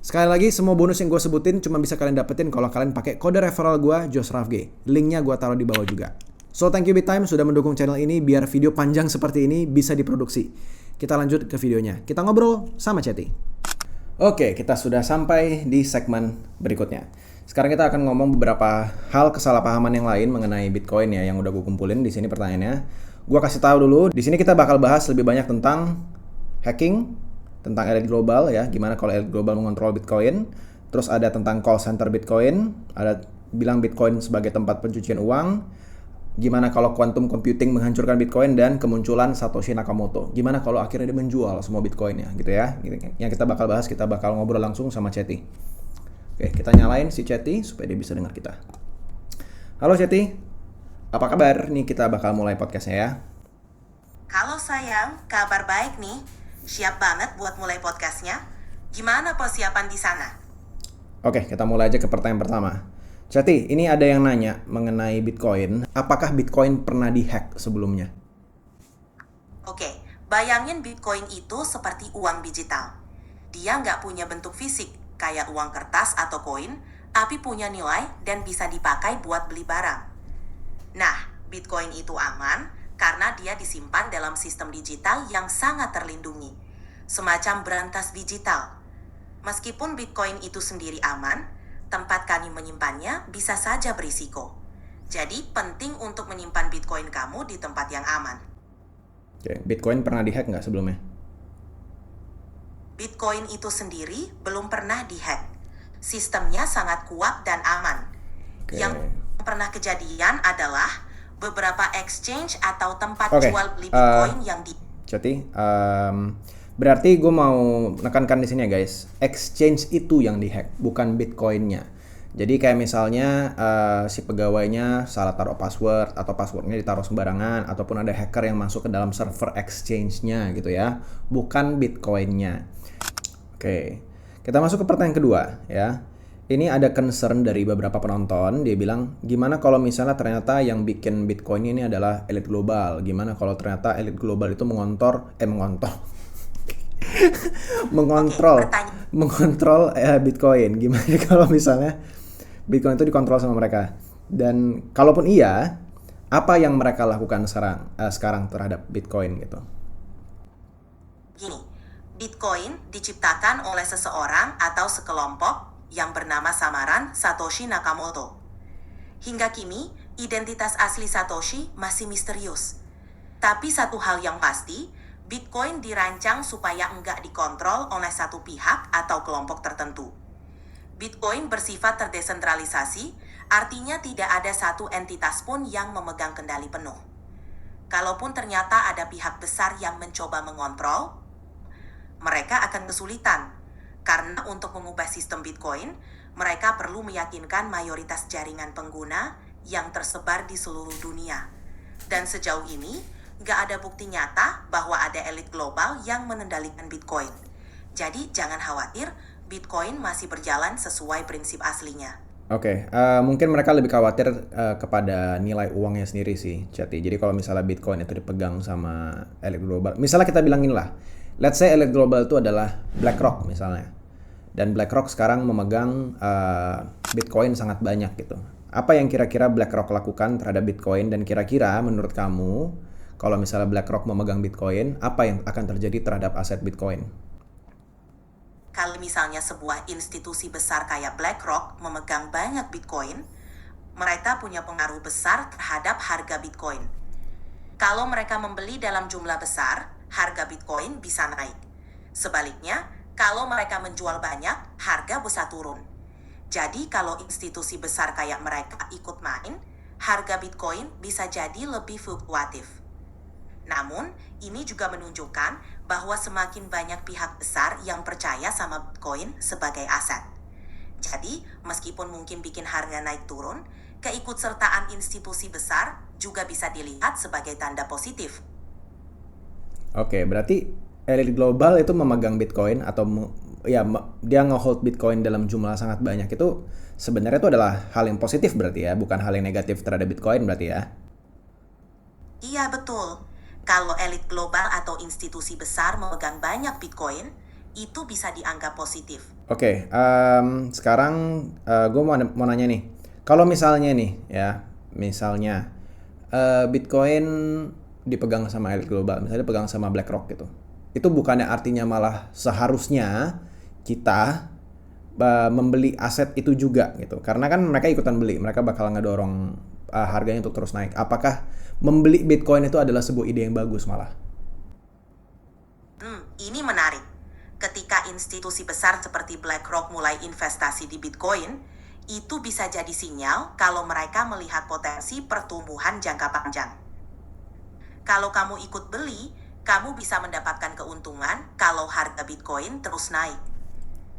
Sekali lagi, semua bonus yang gue sebutin cuma bisa kalian dapetin kalau kalian pakai kode referral gue, JosRafG. Linknya gue taruh di bawah juga. So, thank you BitTime sudah mendukung channel ini biar video panjang seperti ini bisa diproduksi. Kita lanjut ke videonya. Kita ngobrol sama Chetty. Oke, kita sudah sampai di segmen berikutnya. Sekarang kita akan ngomong beberapa hal kesalahpahaman yang lain mengenai Bitcoin ya, yang udah gue kumpulin di sini pertanyaannya. Gue kasih tahu dulu, di sini kita bakal bahas lebih banyak tentang hacking, tentang elit global ya, gimana kalau elit global mengontrol Bitcoin. Terus ada tentang call center Bitcoin, ada bilang Bitcoin sebagai tempat pencucian uang, gimana kalau quantum computing menghancurkan Bitcoin, dan kemunculan Satoshi Nakamoto. Gimana kalau akhirnya dia menjual semua Bitcoinnya gitu ya. Yang kita bakal bahas, kita bakal ngobrol langsung sama Chetty. Oke, kita nyalain si Chetty supaya dia bisa dengar kita. Halo Chetty, apa kabar? Nih kita bakal mulai podcastnya ya. Halo sayang, kabar baik nih. Siap banget buat mulai podcastnya? Gimana persiapan di sana? Oke, kita mulai aja ke pertanyaan pertama. Chetty, ini ada yang nanya mengenai Bitcoin. Apakah Bitcoin pernah dihack sebelumnya? Oke, bayangin Bitcoin itu seperti uang digital. Dia nggak punya bentuk fisik, kayak uang kertas atau koin, tapi punya nilai dan bisa dipakai buat beli barang. Nah, Bitcoin itu aman karena dia disimpan dalam sistem digital yang sangat terlindungi, semacam berantas digital. Meskipun Bitcoin itu sendiri aman, tempat kami menyimpannya bisa saja berisiko. Jadi penting untuk menyimpan Bitcoin kamu di tempat yang aman. Oke, Bitcoin pernah dihack nggak sebelumnya? Bitcoin itu sendiri belum pernah dihack. Sistemnya sangat kuat dan aman. Oke. Yang pernah kejadian adalah beberapa exchange atau tempat Oke, jual beli Bitcoin yang di... Chetty, berarti gue mau menekankan di sini ya guys, exchange itu yang dihack, bukan Bitcoinnya. Jadi kayak misalnya si pegawainya salah taruh password atau passwordnya ditaruh sembarangan, ataupun ada hacker yang masuk ke dalam server exchange-nya gitu ya, bukan Bitcoinnya. Oke, kita masuk ke pertanyaan kedua ya. Ini ada concern dari beberapa penonton, dia bilang gimana kalau misalnya ternyata yang bikin Bitcoin ini adalah elit global, gimana kalau ternyata elit global itu mengontrol Bitcoin, gimana kalau misalnya Bitcoin itu dikontrol sama mereka, dan kalaupun iya, apa yang mereka lakukan sekarang terhadap Bitcoin gitu. Gini, Bitcoin diciptakan oleh seseorang atau sekelompok yang bernama samaran Satoshi Nakamoto. Hingga kini, identitas asli Satoshi masih misterius. Tapi satu hal yang pasti, Bitcoin dirancang supaya enggak dikontrol oleh satu pihak atau kelompok tertentu. Bitcoin bersifat terdesentralisasi, artinya tidak ada satu entitas pun yang memegang kendali penuh. Kalaupun ternyata ada pihak besar yang mencoba mengontrol, mereka akan kesulitan. Karena untuk mengubah sistem Bitcoin, mereka perlu meyakinkan mayoritas jaringan pengguna yang tersebar di seluruh dunia. Dan sejauh ini, nggak ada bukti nyata bahwa ada elit global yang mengendalikan Bitcoin. Jadi jangan khawatir, Bitcoin masih berjalan sesuai prinsip aslinya. Oke, mungkin mereka lebih khawatir kepada nilai uangnya sendiri sih, Chetty. Jadi kalau misalnya Bitcoin itu dipegang sama elit global, misalnya kita bilangin lah, let's say elit global itu adalah BlackRock misalnya, dan BlackRock sekarang memegang Bitcoin sangat banyak gitu. Apa yang kira-kira BlackRock lakukan terhadap Bitcoin, dan kira-kira menurut kamu kalau misalnya BlackRock memegang Bitcoin, apa yang akan terjadi terhadap aset Bitcoin? Kalau misalnya sebuah institusi besar kayak BlackRock memegang banyak Bitcoin, mereka punya pengaruh besar terhadap harga Bitcoin. Kalau mereka membeli dalam jumlah besar, harga Bitcoin bisa naik. Sebaliknya, kalau mereka menjual banyak, harga bisa turun. Jadi kalau institusi besar kayak mereka ikut main, harga Bitcoin bisa jadi lebih fluktuatif. Namun, ini juga menunjukkan bahwa semakin banyak pihak besar yang percaya sama Bitcoin sebagai aset. Jadi, meskipun mungkin bikin harga naik turun, keikutsertaan institusi besar juga bisa dilihat sebagai tanda positif. Oke, berarti elit global itu memegang Bitcoin atau dia nge-hold Bitcoin dalam jumlah sangat banyak, itu sebenarnya itu adalah hal yang positif berarti ya, bukan hal yang negatif terhadap Bitcoin berarti ya? Iya betul. Kalau elit global atau institusi besar memegang banyak Bitcoin, itu bisa dianggap positif. Oke, sekarang gue mau nanya nih, kalau misalnya nih ya, misalnya Bitcoin dipegang sama elit global, misalnya dipegang sama BlackRock gitu, itu bukannya artinya malah seharusnya kita membeli aset itu juga gitu, karena kan mereka ikutan beli, mereka bakal ngedorong harganya untuk terus naik. Apakah membeli Bitcoin itu adalah sebuah ide yang bagus malah? Ini menarik. Ketika institusi besar seperti BlackRock mulai investasi di Bitcoin, itu bisa jadi sinyal kalau mereka melihat potensi pertumbuhan jangka panjang. Kalau kamu ikut beli, kamu bisa mendapatkan keuntungan kalau harga Bitcoin terus naik.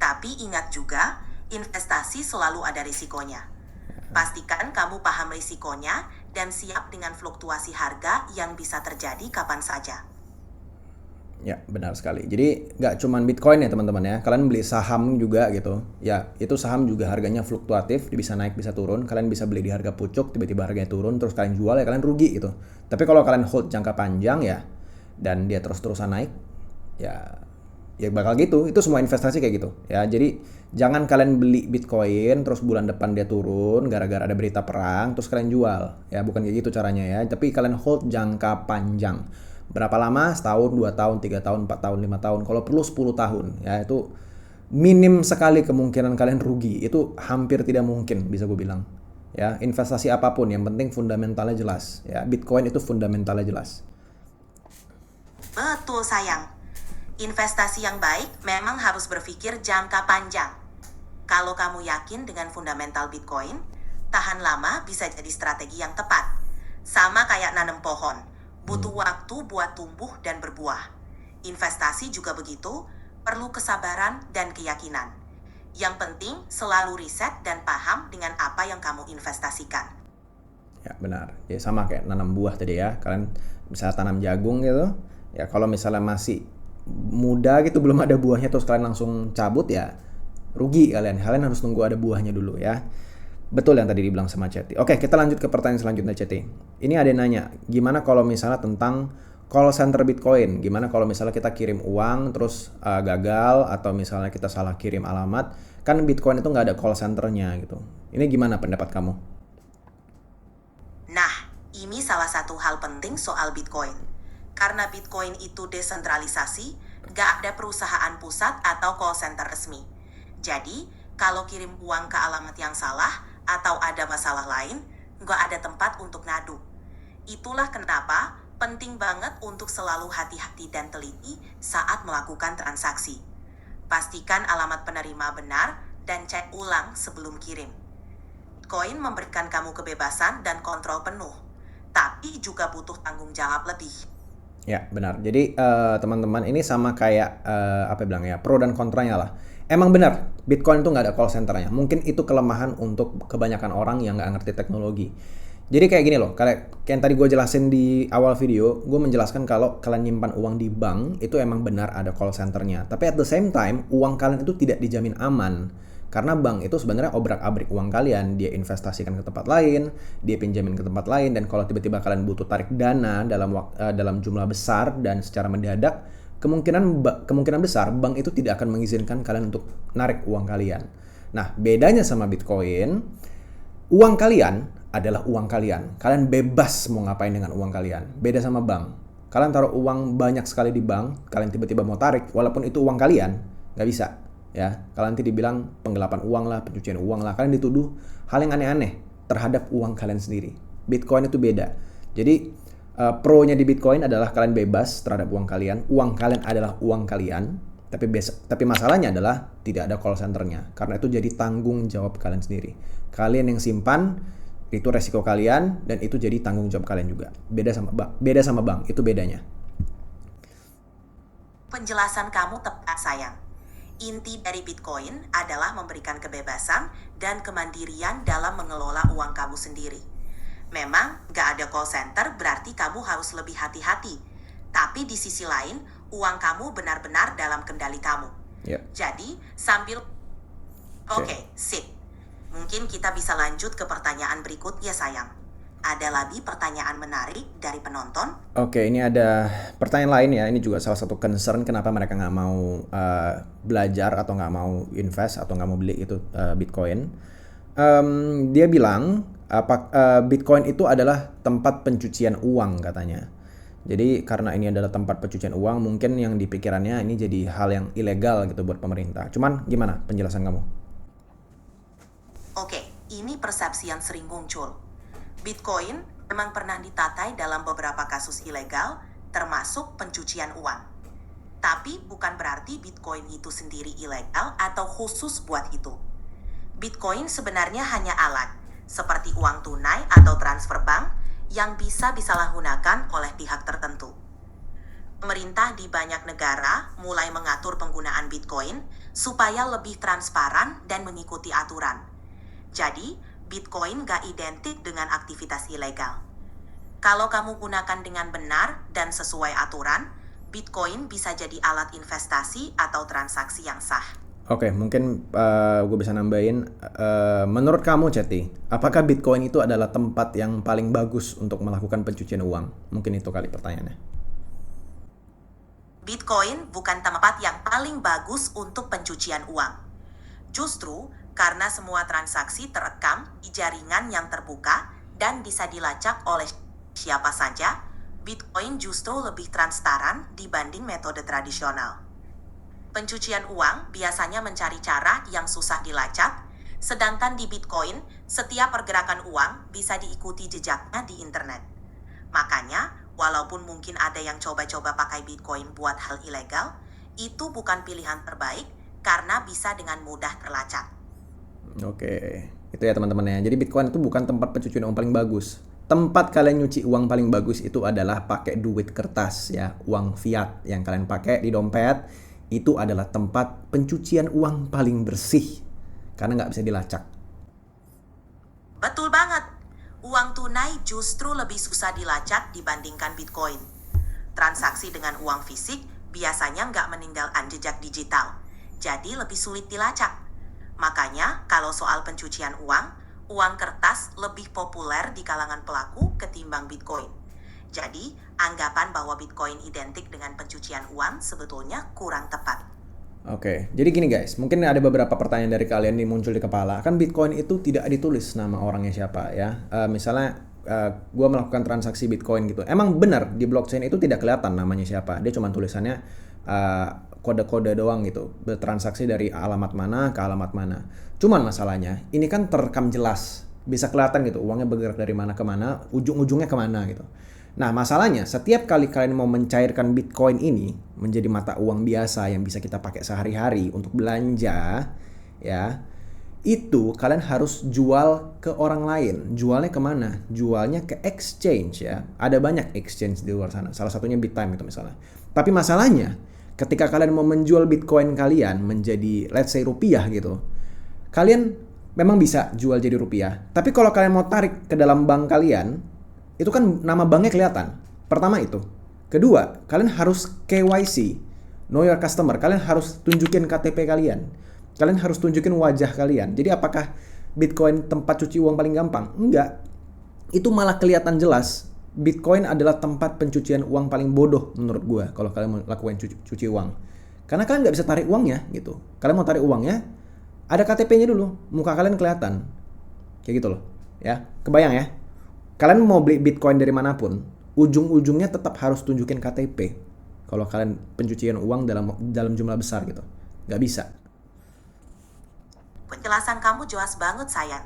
Tapi ingat juga, investasi selalu ada risikonya. Pastikan kamu paham risikonya dan siap dengan fluktuasi harga yang bisa terjadi kapan saja. Ya, benar sekali. Jadi nggak cuman Bitcoin ya teman-teman ya. Kalian beli saham juga gitu. Ya, itu saham juga harganya fluktuatif, bisa naik bisa turun. Kalian bisa beli di harga pucuk, tiba-tiba harganya turun, terus kalian jual ya kalian rugi gitu. Tapi kalau kalian hold jangka panjang ya, dan dia terus-terusan naik, ya bakal gitu. Itu semua investasi kayak gitu. Ya, jadi jangan kalian beli Bitcoin terus bulan depan dia turun gara-gara ada berita perang, terus kalian jual. Ya, bukan kayak gitu caranya ya. Tapi kalian hold jangka panjang. Berapa lama? Setahun, 2 tahun, 3 tahun, 4 tahun, 5 tahun. Kalau perlu 10 tahun. Ya, itu minim sekali kemungkinan kalian rugi. Itu hampir tidak mungkin bisa gue bilang. Ya, investasi apapun yang penting fundamentalnya jelas. Ya, Bitcoin itu fundamentalnya jelas. Betul sayang. Investasi yang baik memang harus berpikir jangka panjang. Kalau kamu yakin dengan fundamental Bitcoin, tahan lama bisa jadi strategi yang tepat. Sama kayak nanam pohon. Butuh waktu buat tumbuh dan berbuah. Investasi juga begitu, perlu kesabaran dan keyakinan. Yang penting selalu riset dan paham dengan apa yang kamu investasikan. Ya, benar. Ya, sama kayak nanam buah tadi ya. Kalian misalnya tanam jagung gitu. Ya, kalau misalnya masih muda gitu, belum ada buahnya, terus kalian langsung cabut ya, rugi kalian. Kalian harus nunggu ada buahnya dulu ya. Betul yang tadi dibilang sama Ceti. Oke, kita lanjut ke pertanyaan selanjutnya, Ceti. Ini ada yang nanya, gimana kalau misalnya tentang call center Bitcoin? Gimana kalau misalnya kita kirim uang terus gagal, atau misalnya kita salah kirim alamat? Kan Bitcoin itu nggak ada call centernya gitu. Ini gimana pendapat kamu? Nah, ini salah satu hal penting soal Bitcoin. Karena Bitcoin itu desentralisasi, nggak ada perusahaan pusat atau call center resmi. Jadi, kalau kirim uang ke alamat yang salah, atau ada masalah lain, nggak ada tempat untuk ngadu. Itulah kenapa penting banget untuk selalu hati-hati dan teliti saat melakukan transaksi. Pastikan alamat penerima benar dan cek ulang sebelum kirim. Bitcoin memberikan kamu kebebasan dan kontrol penuh, tapi juga butuh tanggung jawab lebih. Ya, benar. Jadi teman-teman, ini sama kayak pro dan kontranya lah. Emang benar, Bitcoin itu nggak ada call centernya. Mungkin itu kelemahan untuk kebanyakan orang yang nggak ngerti teknologi. Jadi kayak gini loh, kayak yang tadi gue jelasin di awal video, gue menjelaskan kalau kalian nyimpan uang di bank, itu emang benar ada call centernya. Tapi at the same time, uang kalian itu tidak dijamin aman. Karena bank itu sebenarnya obrak-abrik uang kalian, dia investasikan ke tempat lain, dia pinjamin ke tempat lain, dan kalau tiba-tiba kalian butuh tarik dana dalam jumlah besar dan secara mendadak, kemungkinan besar bank itu tidak akan mengizinkan kalian untuk narik uang kalian. Nah, bedanya sama Bitcoin, uang kalian adalah uang kalian. Kalian bebas mau ngapain dengan uang kalian. Beda sama bank. Kalian taruh uang banyak sekali di bank, kalian tiba-tiba mau tarik, walaupun itu uang kalian, nggak bisa. Ya, kalian nanti dibilang penggelapan uang lah, pencucian uang lah. Kalian dituduh hal yang aneh-aneh terhadap uang kalian sendiri. Bitcoin itu beda. Jadi pro-nya di Bitcoin adalah kalian bebas terhadap uang kalian. Uang kalian adalah uang kalian. Tapi masalahnya adalah tidak ada call center-nya. Karena itu jadi tanggung jawab kalian sendiri. Kalian yang simpan, itu resiko kalian, dan itu jadi tanggung jawab kalian juga. Beda sama bank, itu bedanya. Penjelasan kamu tepat sayang. Inti dari Bitcoin adalah memberikan kebebasan dan kemandirian dalam mengelola uang kamu sendiri. Memang gak ada call center berarti kamu harus lebih hati-hati. Tapi di sisi lain, uang kamu benar-benar dalam kendali kamu. Yep. Jadi, sambil... Oke, sip. Mungkin kita bisa lanjut ke pertanyaan berikutnya sayang. Ada lagi pertanyaan menarik dari penonton? Oke, ini ada pertanyaan lain ya. Ini juga salah satu concern kenapa mereka nggak mau belajar atau nggak mau invest atau nggak mau beli itu Bitcoin. Dia bilang Bitcoin itu adalah tempat pencucian uang katanya. Jadi karena ini adalah tempat pencucian uang, mungkin yang dipikirannya ini jadi hal yang ilegal gitu buat pemerintah. Cuman gimana penjelasan kamu? Oke, ini persepsi yang sering muncul. Bitcoin memang pernah ditatai dalam beberapa kasus ilegal, termasuk pencucian uang. Tapi bukan berarti Bitcoin itu sendiri ilegal atau khusus buat itu. Bitcoin sebenarnya hanya alat, seperti uang tunai atau transfer bank, yang bisa disalahgunakan oleh pihak tertentu. Pemerintah di banyak negara mulai mengatur penggunaan Bitcoin supaya lebih transparan dan mengikuti aturan. Jadi, Bitcoin gak identik dengan aktivitas ilegal. Kalau kamu gunakan dengan benar dan sesuai aturan, Bitcoin bisa jadi alat investasi atau transaksi yang sah. Oke, mungkin gue bisa nambahin. Menurut kamu, Ceti, apakah Bitcoin itu adalah tempat yang paling bagus untuk melakukan pencucian uang? Mungkin itu kali pertanyaannya. Bitcoin bukan tempat yang paling bagus untuk pencucian uang. Justru karena semua transaksi terekam di jaringan yang terbuka dan bisa dilacak oleh siapa saja, Bitcoin justru lebih transparan dibanding metode tradisional. Pencucian uang biasanya mencari cara yang susah dilacak, sedangkan di Bitcoin, setiap pergerakan uang bisa diikuti jejaknya di internet. Makanya, walaupun mungkin ada yang coba-coba pakai Bitcoin buat hal ilegal, itu bukan pilihan terbaik karena bisa dengan mudah terlacak. Oke, itu ya teman-teman ya. Jadi Bitcoin itu bukan tempat pencucian uang paling bagus. Tempat kalian nyuci uang paling bagus itu adalah pakai duit kertas ya, uang fiat yang kalian pakai di dompet. Itu adalah tempat pencucian uang paling bersih karena nggak bisa dilacak. Betul banget. Uang tunai justru lebih susah dilacak dibandingkan Bitcoin. Transaksi dengan uang fisik biasanya nggak meninggalkan jejak digital, jadi lebih sulit dilacak. Makanya, kalau soal pencucian uang kertas lebih populer di kalangan pelaku ketimbang Bitcoin. Jadi, anggapan bahwa Bitcoin identik dengan pencucian uang sebetulnya kurang tepat. Oke, jadi gini guys, mungkin ada beberapa pertanyaan dari kalian yang muncul di kepala. Kan Bitcoin itu tidak ditulis nama orangnya siapa ya. Misalnya, gue melakukan transaksi Bitcoin gitu. Emang benar di blockchain itu tidak kelihatan namanya siapa. Dia cuma tulisannya kode-kode doang gitu. Bertransaksi dari alamat mana ke alamat mana. Cuman masalahnya, ini kan terekam jelas. Bisa kelihatan gitu, uangnya bergerak dari mana ke mana, ujung-ujungnya kemana gitu. Nah masalahnya setiap kali kalian mau mencairkan Bitcoin ini menjadi mata uang biasa yang bisa kita pakai sehari-hari untuk belanja ya, itu kalian harus jual ke orang lain. Jualnya kemana? Jualnya ke exchange ya. Ada banyak exchange di luar sana. Salah satunya BitTime itu misalnya. Tapi masalahnya ketika kalian mau menjual Bitcoin kalian menjadi let's say rupiah gitu, kalian memang bisa jual jadi rupiah. Tapi kalau kalian mau tarik ke dalam bank kalian, itu kan nama banknya kelihatan. Pertama itu. Kedua, kalian harus KYC, know your customer. Kalian harus tunjukin KTP kalian. Kalian harus tunjukin wajah kalian. Jadi apakah Bitcoin tempat cuci uang paling gampang? Enggak. Itu malah kelihatan jelas. Bitcoin adalah tempat pencucian uang paling bodoh menurut gue kalau kalian mau lakukan cuci uang. Karena kalian nggak bisa tarik uangnya gitu. Kalian mau tarik uangnya, ada KTP-nya dulu. Muka kalian kelihatan. Kayak gitu loh. Ya, kebayang ya? Kalian mau beli Bitcoin dari manapun, ujung-ujungnya tetap harus tunjukin KTP. Kalau kalian pencucian uang dalam jumlah besar gitu. Nggak bisa. Penjelasan kamu jelas banget, sayang.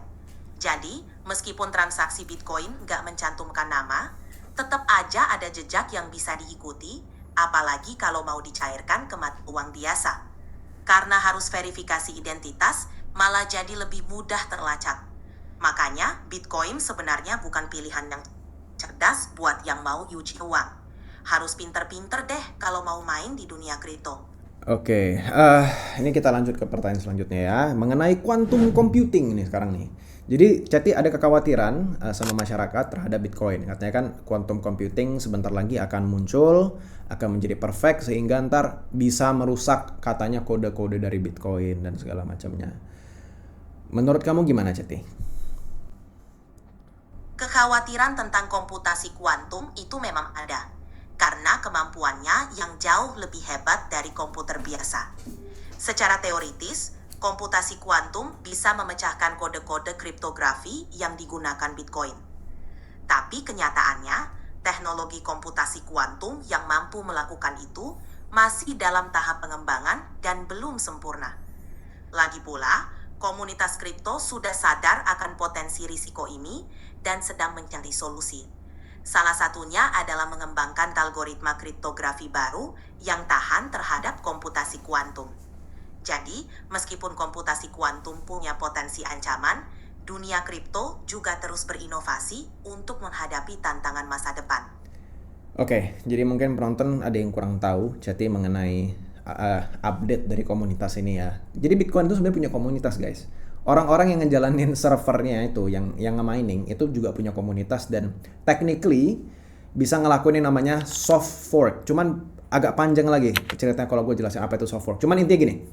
Jadi, meskipun transaksi Bitcoin nggak mencantumkan nama, tetap aja ada jejak yang bisa diikuti, apalagi kalau mau dicairkan ke mata uang biasa. Karena harus verifikasi identitas, malah jadi lebih mudah terlacak. Makanya, Bitcoin sebenarnya bukan pilihan yang cerdas buat yang mau nyuci uang. Harus pinter-pinter deh kalau mau main di dunia kripto. Oke, ini kita lanjut ke pertanyaan selanjutnya ya. Mengenai quantum computing nih sekarang nih. Jadi, Ceti ada kekhawatiran sama masyarakat terhadap Bitcoin. Katanya kan quantum computing sebentar lagi akan muncul, akan menjadi perfect sehingga ntar bisa merusak katanya kode-kode dari Bitcoin dan segala macamnya. Menurut kamu gimana, Ceti? Kekhawatiran tentang komputasi kuantum itu memang ada, karena kemampuannya yang jauh lebih hebat dari komputer biasa. Secara teoritis, komputasi kuantum bisa memecahkan kode-kode kriptografi yang digunakan Bitcoin. Tapi kenyataannya, teknologi komputasi kuantum yang mampu melakukan itu masih dalam tahap pengembangan dan belum sempurna. Lagi pula, komunitas kripto sudah sadar akan potensi risiko ini dan sedang mencari solusi. Salah satunya adalah mengembangkan algoritma kriptografi baru yang tahan terhadap komputasi kuantum. Jadi, meskipun komputasi kuantum punya potensi ancaman, dunia kripto juga terus berinovasi untuk menghadapi tantangan masa depan. Oke, jadi mungkin penonton ada yang kurang tahu Ceti mengenai update dari komunitas ini ya. Jadi Bitcoin itu sebenarnya punya komunitas, guys. Orang-orang yang ngejalanin servernya itu, yang nge-mining itu juga punya komunitas dan technically bisa ngelakuin yang namanya soft fork. Cuman agak panjang lagi ceritanya kalau gue jelasin apa itu soft fork. Cuman intinya gini,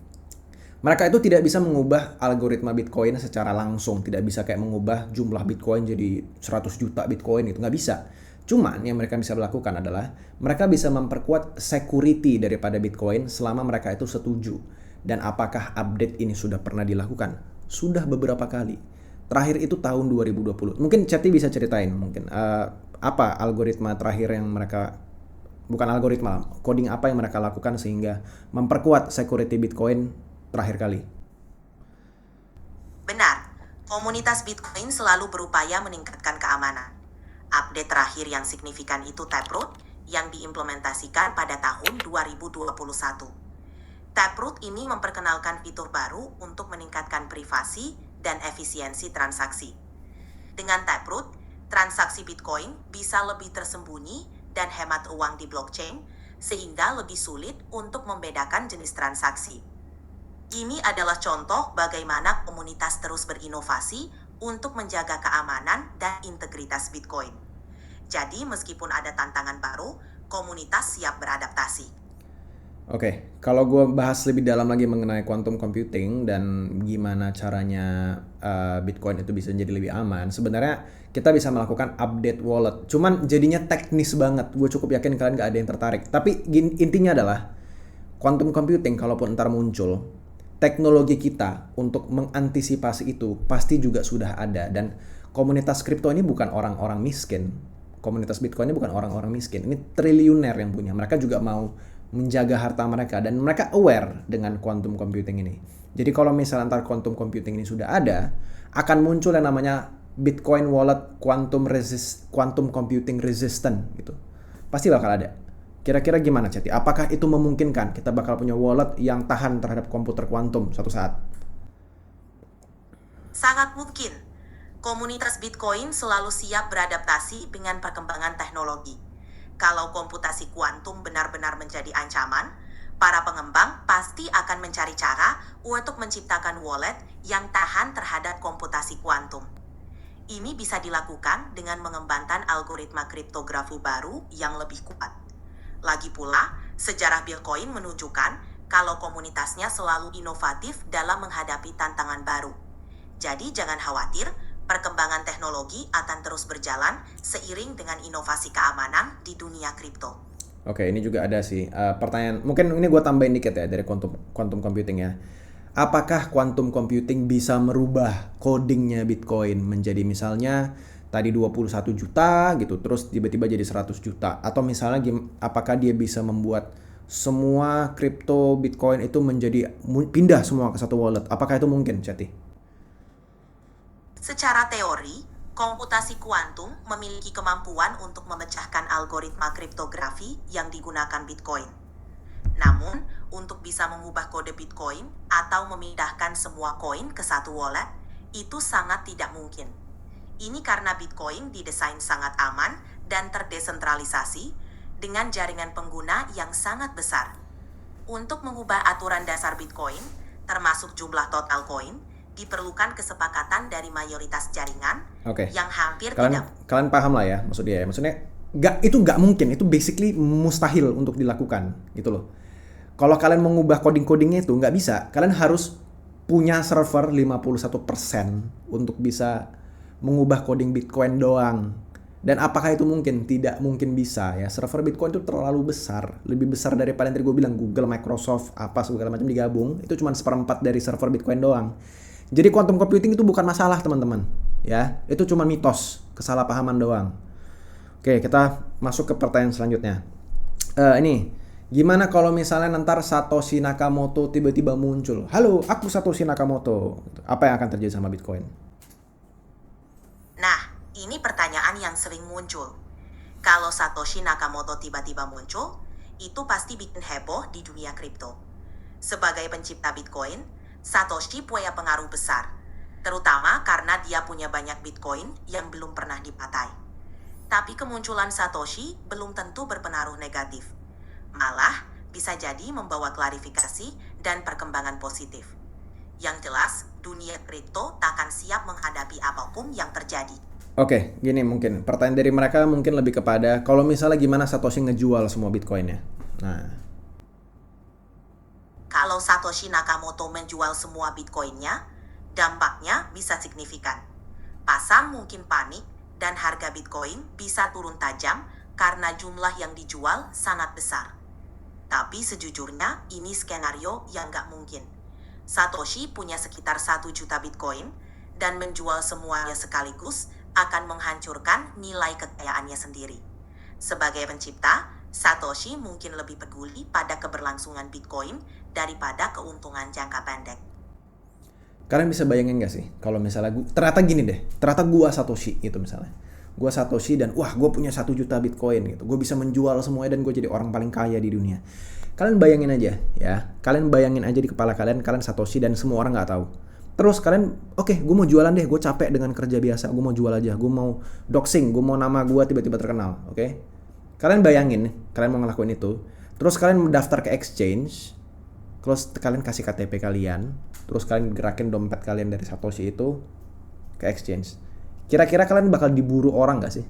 mereka itu tidak bisa mengubah algoritma Bitcoin secara langsung. Tidak bisa kayak mengubah jumlah Bitcoin jadi 100 juta Bitcoin gitu. Nggak bisa. Cuman yang mereka bisa lakukan adalah mereka bisa memperkuat security daripada Bitcoin selama mereka itu setuju. Dan apakah update ini sudah pernah dilakukan? Sudah beberapa kali. Terakhir itu tahun 2020. Mungkin Ceti bisa ceritain mungkin apa algoritma terakhir yang mereka, bukan algoritma, coding apa yang mereka lakukan sehingga memperkuat security Bitcoin terakhir kali. Benar, komunitas Bitcoin selalu berupaya meningkatkan keamanan. Update terakhir yang signifikan itu Taproot yang diimplementasikan pada tahun 2021. Taproot ini memperkenalkan fitur baru untuk meningkatkan privasi dan efisiensi transaksi. Dengan Taproot, transaksi Bitcoin bisa lebih tersembunyi dan hemat uang di blockchain, sehingga lebih sulit untuk membedakan jenis transaksi. Ini adalah contoh bagaimana komunitas terus berinovasi untuk menjaga keamanan dan integritas Bitcoin. Jadi, meskipun ada tantangan baru, komunitas siap beradaptasi. Oke, kalau gue bahas lebih dalam lagi mengenai quantum computing dan gimana caranya Bitcoin itu bisa jadi lebih aman, sebenarnya kita bisa melakukan update wallet. Cuman jadinya teknis banget, gue cukup yakin kalian gak ada yang tertarik. Tapi intinya adalah, quantum computing kalaupun ntar muncul, teknologi kita untuk mengantisipasi itu pasti juga sudah ada. Dan komunitas kripto ini bukan orang-orang miskin. Komunitas Bitcoin ini bukan orang-orang miskin. Ini triliuner yang punya. Mereka juga mau menjaga harta mereka dan mereka aware dengan quantum computing ini. Jadi kalau misalnya antar quantum computing ini sudah ada, akan muncul yang namanya Bitcoin wallet quantum computing resistant gitu. Pasti bakal ada. Kira-kira gimana Ceti? Apakah itu memungkinkan kita bakal punya wallet yang tahan terhadap komputer kuantum suatu saat? Sangat mungkin. Komunitas Bitcoin selalu siap beradaptasi dengan perkembangan teknologi. Kalau komputasi kuantum benar-benar menjadi ancaman, para pengembang pasti akan mencari cara untuk menciptakan wallet yang tahan terhadap komputasi kuantum. Ini bisa dilakukan dengan mengembangkan algoritma kriptografi baru yang lebih kuat. Lagi pula, sejarah Bitcoin menunjukkan kalau komunitasnya selalu inovatif dalam menghadapi tantangan baru. Jadi jangan khawatir, perkembangan teknologi akan terus berjalan seiring dengan inovasi keamanan di dunia kripto. Oke, ini juga ada sih pertanyaan. Mungkin ini gue tambahin dikit ya dari quantum computing ya. Apakah quantum computing bisa merubah codingnya Bitcoin menjadi misalnya tadi 21 juta gitu, terus tiba-tiba jadi 100 juta? Atau misalnya apakah dia bisa membuat semua kripto Bitcoin itu menjadi pindah semua ke satu wallet? Apakah itu mungkin, Ceti? Secara teori, komputasi kuantum memiliki kemampuan untuk memecahkan algoritma kriptografi yang digunakan Bitcoin. Namun, untuk bisa mengubah kode Bitcoin atau memindahkan semua koin ke satu wallet, itu sangat tidak mungkin. Ini karena Bitcoin didesain sangat aman dan terdesentralisasi dengan jaringan pengguna yang sangat besar. Untuk mengubah aturan dasar Bitcoin, termasuk jumlah total koin, diperlukan kesepakatan dari mayoritas jaringan yang hampir kalian paham lah ya maksud dia ya. Maksudnya itu nggak mungkin, itu basically mustahil untuk dilakukan gitu loh. Kalau kalian mengubah coding-codingnya itu nggak bisa, kalian harus punya server 51% untuk bisa mengubah coding Bitcoin doang. Dan apakah itu mungkin? Tidak mungkin bisa ya. Server Bitcoin itu terlalu besar. Lebih besar daripada yang tadi gue bilang, Google, Microsoft, apa segala macam digabung. Itu cuma 1/4 dari server Bitcoin doang. Jadi quantum computing itu bukan masalah teman-teman. Ya, itu cuma mitos, kesalahpahaman doang. Oke, kita masuk ke pertanyaan selanjutnya. Ini, gimana kalau misalnya nanti Satoshi Nakamoto tiba-tiba muncul? Halo, aku Satoshi Nakamoto. Apa yang akan terjadi sama Bitcoin? Nah, ini pertanyaan yang sering muncul. Kalau Satoshi Nakamoto tiba-tiba muncul, itu pasti bikin heboh di dunia kripto. Sebagai pencipta Bitcoin, Satoshi punya pengaruh besar, terutama karena dia punya banyak Bitcoin yang belum pernah dipakai. Tapi kemunculan Satoshi belum tentu berpengaruh negatif. Malah, bisa jadi membawa klarifikasi dan perkembangan positif. Yang jelas, dunia kripto takkan siap menghadapi apapun yang terjadi. Oke, gini mungkin pertanyaan dari mereka mungkin lebih kepada kalau misalnya gimana Satoshi ngejual semua Bitcoinnya. Nah, Kalau Satoshi Nakamoto menjual semua Bitcoinnya, dampaknya bisa signifikan. Pasar mungkin panik dan harga Bitcoin bisa turun tajam karena jumlah yang dijual sangat besar. Tapi sejujurnya ini skenario yang nggak mungkin. Satoshi punya sekitar 1 juta Bitcoin dan menjual semuanya sekaligus akan menghancurkan nilai kekayaannya sendiri. Sebagai pencipta, Satoshi mungkin lebih peduli pada keberlangsungan Bitcoin daripada keuntungan jangka pendek. kalian bisa bayangin gak sih kalau misalnya ternyata gini deh, ternyata gua Satoshi gitu misalnya. Gua Satoshi dan wah gua punya 1 juta Bitcoin gitu. Gua bisa menjual semuanya dan gue jadi orang paling kaya di dunia. Kalian bayangin aja ya, kalian bayangin aja di kepala kalian Satoshi dan semua orang nggak tahu. Terus kalian, oke, gue mau jualan deh, gue capek dengan kerja biasa, gue mau jual aja, gue mau doxing, gue mau nama gue tiba-tiba terkenal, oke? Kalian bayangin, kalian mau ngelakuin itu, terus kalian mendaftar ke exchange, terus kalian kasih KTP kalian, terus kalian gerakin dompet kalian dari Satoshi itu ke exchange. Kira-kira kalian bakal diburu orang nggak sih?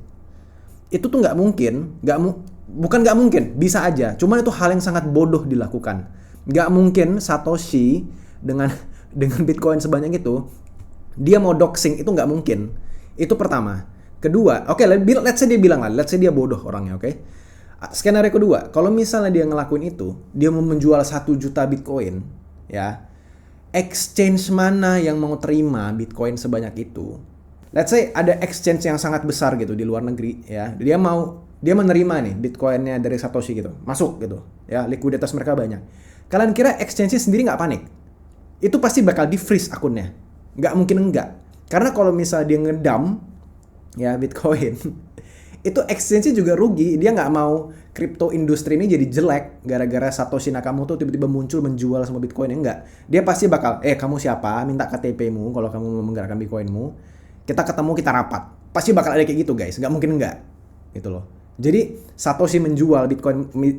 Itu tuh nggak mungkin, bukan nggak mungkin, bisa aja. Cuman itu hal yang sangat bodoh dilakukan. Nggak mungkin Satoshi dengan Bitcoin sebanyak itu dia mau doxing, itu nggak mungkin. Itu pertama. Kedua, oke, let's say dia bilang lah, let's say dia bodoh orangnya, oke. Skenario kedua, kalau misalnya dia ngelakuin itu, dia mau menjual 1 juta Bitcoin, ya, exchange mana yang mau terima Bitcoin sebanyak itu? Let's say ada exchange yang sangat besar gitu di luar negeri, ya, dia menerima nih Bitcoinnya dari Satoshi gitu, masuk gitu, ya, likuiditas mereka banyak. Kalian kira exchange sendiri nggak panik? Itu pasti bakal di freeze akunnya, nggak mungkin enggak. Karena kalau misalnya dia ngedump ya Bitcoin, itu exchange juga rugi. Dia nggak mau crypto industri ini jadi jelek gara-gara Satoshi Nakamoto tiba-tiba muncul menjual semua Bitcoin. Enggak, dia pasti bakal kamu siapa, minta KTP-mu kalau kamu mau menggerakkan Bitcoin-mu, kita ketemu, kita rapat. Pasti bakal ada kayak gitu guys, nggak mungkin enggak gitu loh. Jadi Satoshi menjual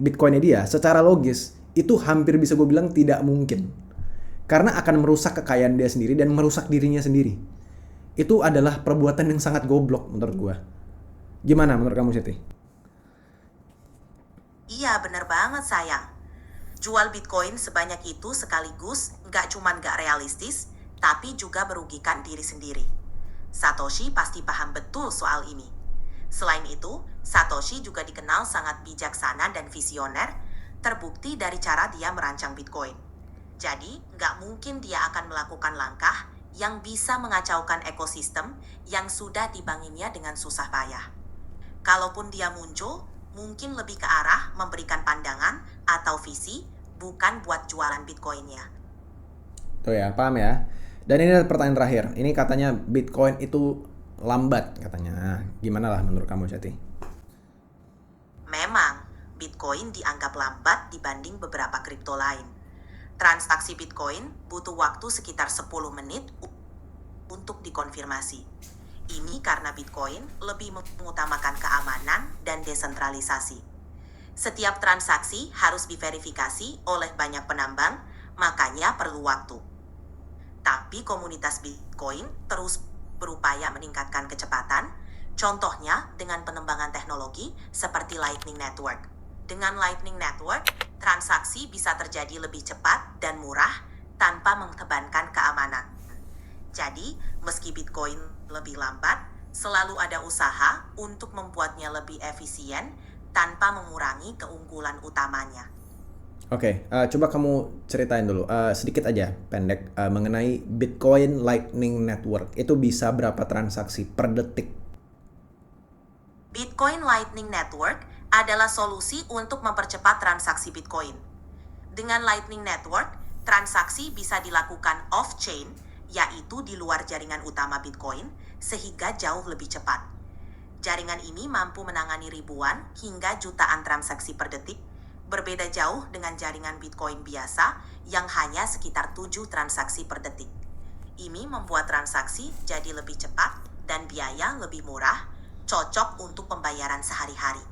Bitcoinnya dia secara logis itu hampir bisa gue bilang tidak mungkin. Karena akan merusak kekayaan dia sendiri dan merusak dirinya sendiri. Itu adalah perbuatan yang sangat goblok menurut gue. Gimana menurut kamu, Siti? Iya, bener banget sayang. Jual Bitcoin sebanyak itu sekaligus nggak realistis, tapi juga merugikan diri sendiri. Satoshi pasti paham betul soal ini. Selain itu, Satoshi juga dikenal sangat bijaksana dan visioner, terbukti dari cara dia merancang Bitcoin. Jadi, nggak mungkin dia akan melakukan langkah yang bisa mengacaukan ekosistem yang sudah dibangunnya dengan susah payah. Kalaupun dia muncul, mungkin lebih ke arah memberikan pandangan atau visi, bukan buat jualan Bitcoinnya. Tuh ya, paham ya? Dan ini adalah pertanyaan terakhir. Ini katanya Bitcoin itu lambat katanya. Nah, gimana lah menurut kamu, Siti? Memang, Bitcoin dianggap lambat dibanding beberapa kripto lain. Transaksi Bitcoin butuh waktu sekitar 10 menit untuk dikonfirmasi. Ini karena Bitcoin lebih mengutamakan keamanan dan desentralisasi. Setiap transaksi harus diverifikasi oleh banyak penambang, makanya perlu waktu. Tapi komunitas Bitcoin terus berupaya meningkatkan kecepatan, contohnya dengan pengembangan teknologi seperti Lightning Network. Dengan Lightning Network, transaksi bisa terjadi lebih cepat dan murah tanpa mengebankan keamanan. Jadi, meski Bitcoin lebih lambat, selalu ada usaha untuk membuatnya lebih efisien tanpa mengurangi keunggulan utamanya. Oke, coba kamu ceritain dulu sedikit aja pendek mengenai Bitcoin Lightning Network. Itu bisa berapa transaksi per detik? Bitcoin Lightning Network adalah solusi untuk mempercepat transaksi Bitcoin. Dengan Lightning Network, transaksi bisa dilakukan off-chain, yaitu di luar jaringan utama Bitcoin, sehingga jauh lebih cepat. Jaringan ini mampu menangani ribuan hingga jutaan transaksi per detik, berbeda jauh dengan jaringan Bitcoin biasa yang hanya sekitar 7 transaksi per detik. Ini membuat transaksi jadi lebih cepat dan biaya lebih murah, cocok untuk pembayaran sehari-hari.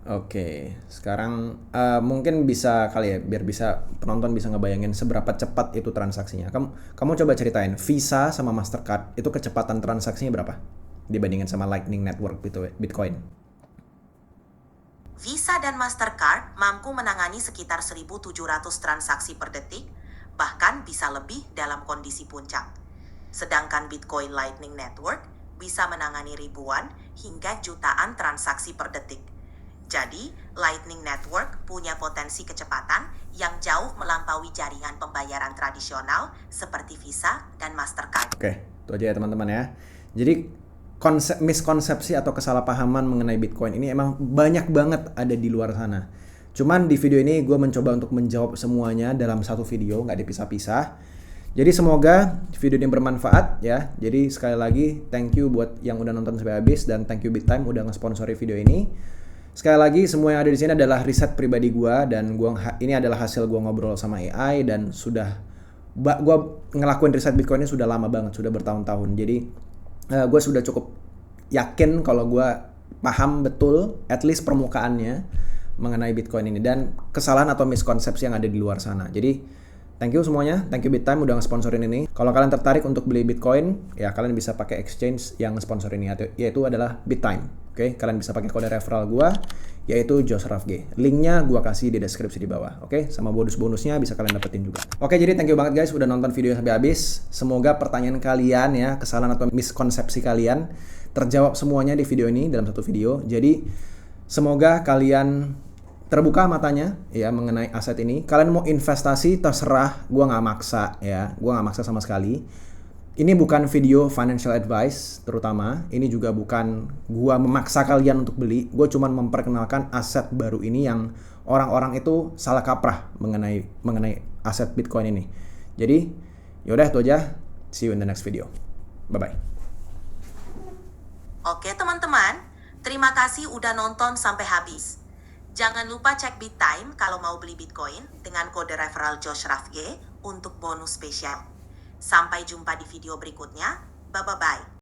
Oke, sekarang mungkin bisa kali ya, biar bisa penonton bisa ngebayangin seberapa cepat itu transaksinya. Kamu coba ceritain Visa sama Mastercard itu kecepatan transaksinya berapa dibandingin sama Lightning Network Bitcoin? Visa dan Mastercard mampu menangani sekitar 1.700 transaksi per detik, bahkan bisa lebih dalam kondisi puncak. Sedangkan Bitcoin Lightning Network bisa menangani ribuan hingga jutaan transaksi per detik. Jadi, Lightning Network punya potensi kecepatan yang jauh melampaui jaringan pembayaran tradisional seperti Visa dan Mastercard. Oke, itu aja ya teman-teman ya. Jadi miskonsepsi atau kesalahpahaman mengenai Bitcoin ini emang banyak banget ada di luar sana. Cuman di video ini gue mencoba untuk menjawab semuanya dalam satu video, nggak dipisah-pisah. Jadi semoga video ini bermanfaat ya. Jadi sekali lagi thank you buat yang udah nonton sampai habis dan thank you BitTime udah nge-sponsori video ini. Sekali lagi semua yang ada di sini adalah riset pribadi gue dan ini adalah hasil gue ngobrol sama AI dan gue ngelakuin riset Bitcoin ini sudah lama banget, sudah bertahun-tahun. Jadi gue sudah cukup yakin kalau gue paham betul at least permukaannya mengenai Bitcoin ini dan kesalahan atau miskonsepsi yang ada di luar sana. Jadi thank you semuanya, thank you BitTime udah nge-sponsorin ini. Kalau kalian tertarik untuk beli Bitcoin, ya kalian bisa pakai exchange yang nge-sponsor ini, yaitu adalah BitTime. Oke, kalian bisa pakai kode referral gue, yaitu JosRafG. Linknya gue kasih di deskripsi di bawah. Oke, sama bonus-bonusnya bisa kalian dapetin juga. Oke, jadi thank you banget guys udah nonton video sampai habis. Semoga pertanyaan kalian ya, kesalahan atau miskonsepsi kalian terjawab semuanya di video ini dalam satu video. Jadi semoga kalian terbuka matanya ya mengenai aset ini. Kalian mau investasi terserah, gue nggak maksa ya, gue nggak maksa sama sekali. Ini bukan video financial advice terutama, ini juga bukan gue memaksa kalian untuk beli. Gue cuma memperkenalkan aset baru ini yang orang-orang itu salah kaprah mengenai aset Bitcoin ini. Jadi yaudah itu aja, see you in the next video, bye bye. Oke teman-teman, terima kasih udah nonton sampai habis. Jangan lupa cek BitTime kalau mau beli Bitcoin dengan kode referral JosRafG untuk bonus spesial. Sampai jumpa di video berikutnya. Bye-bye.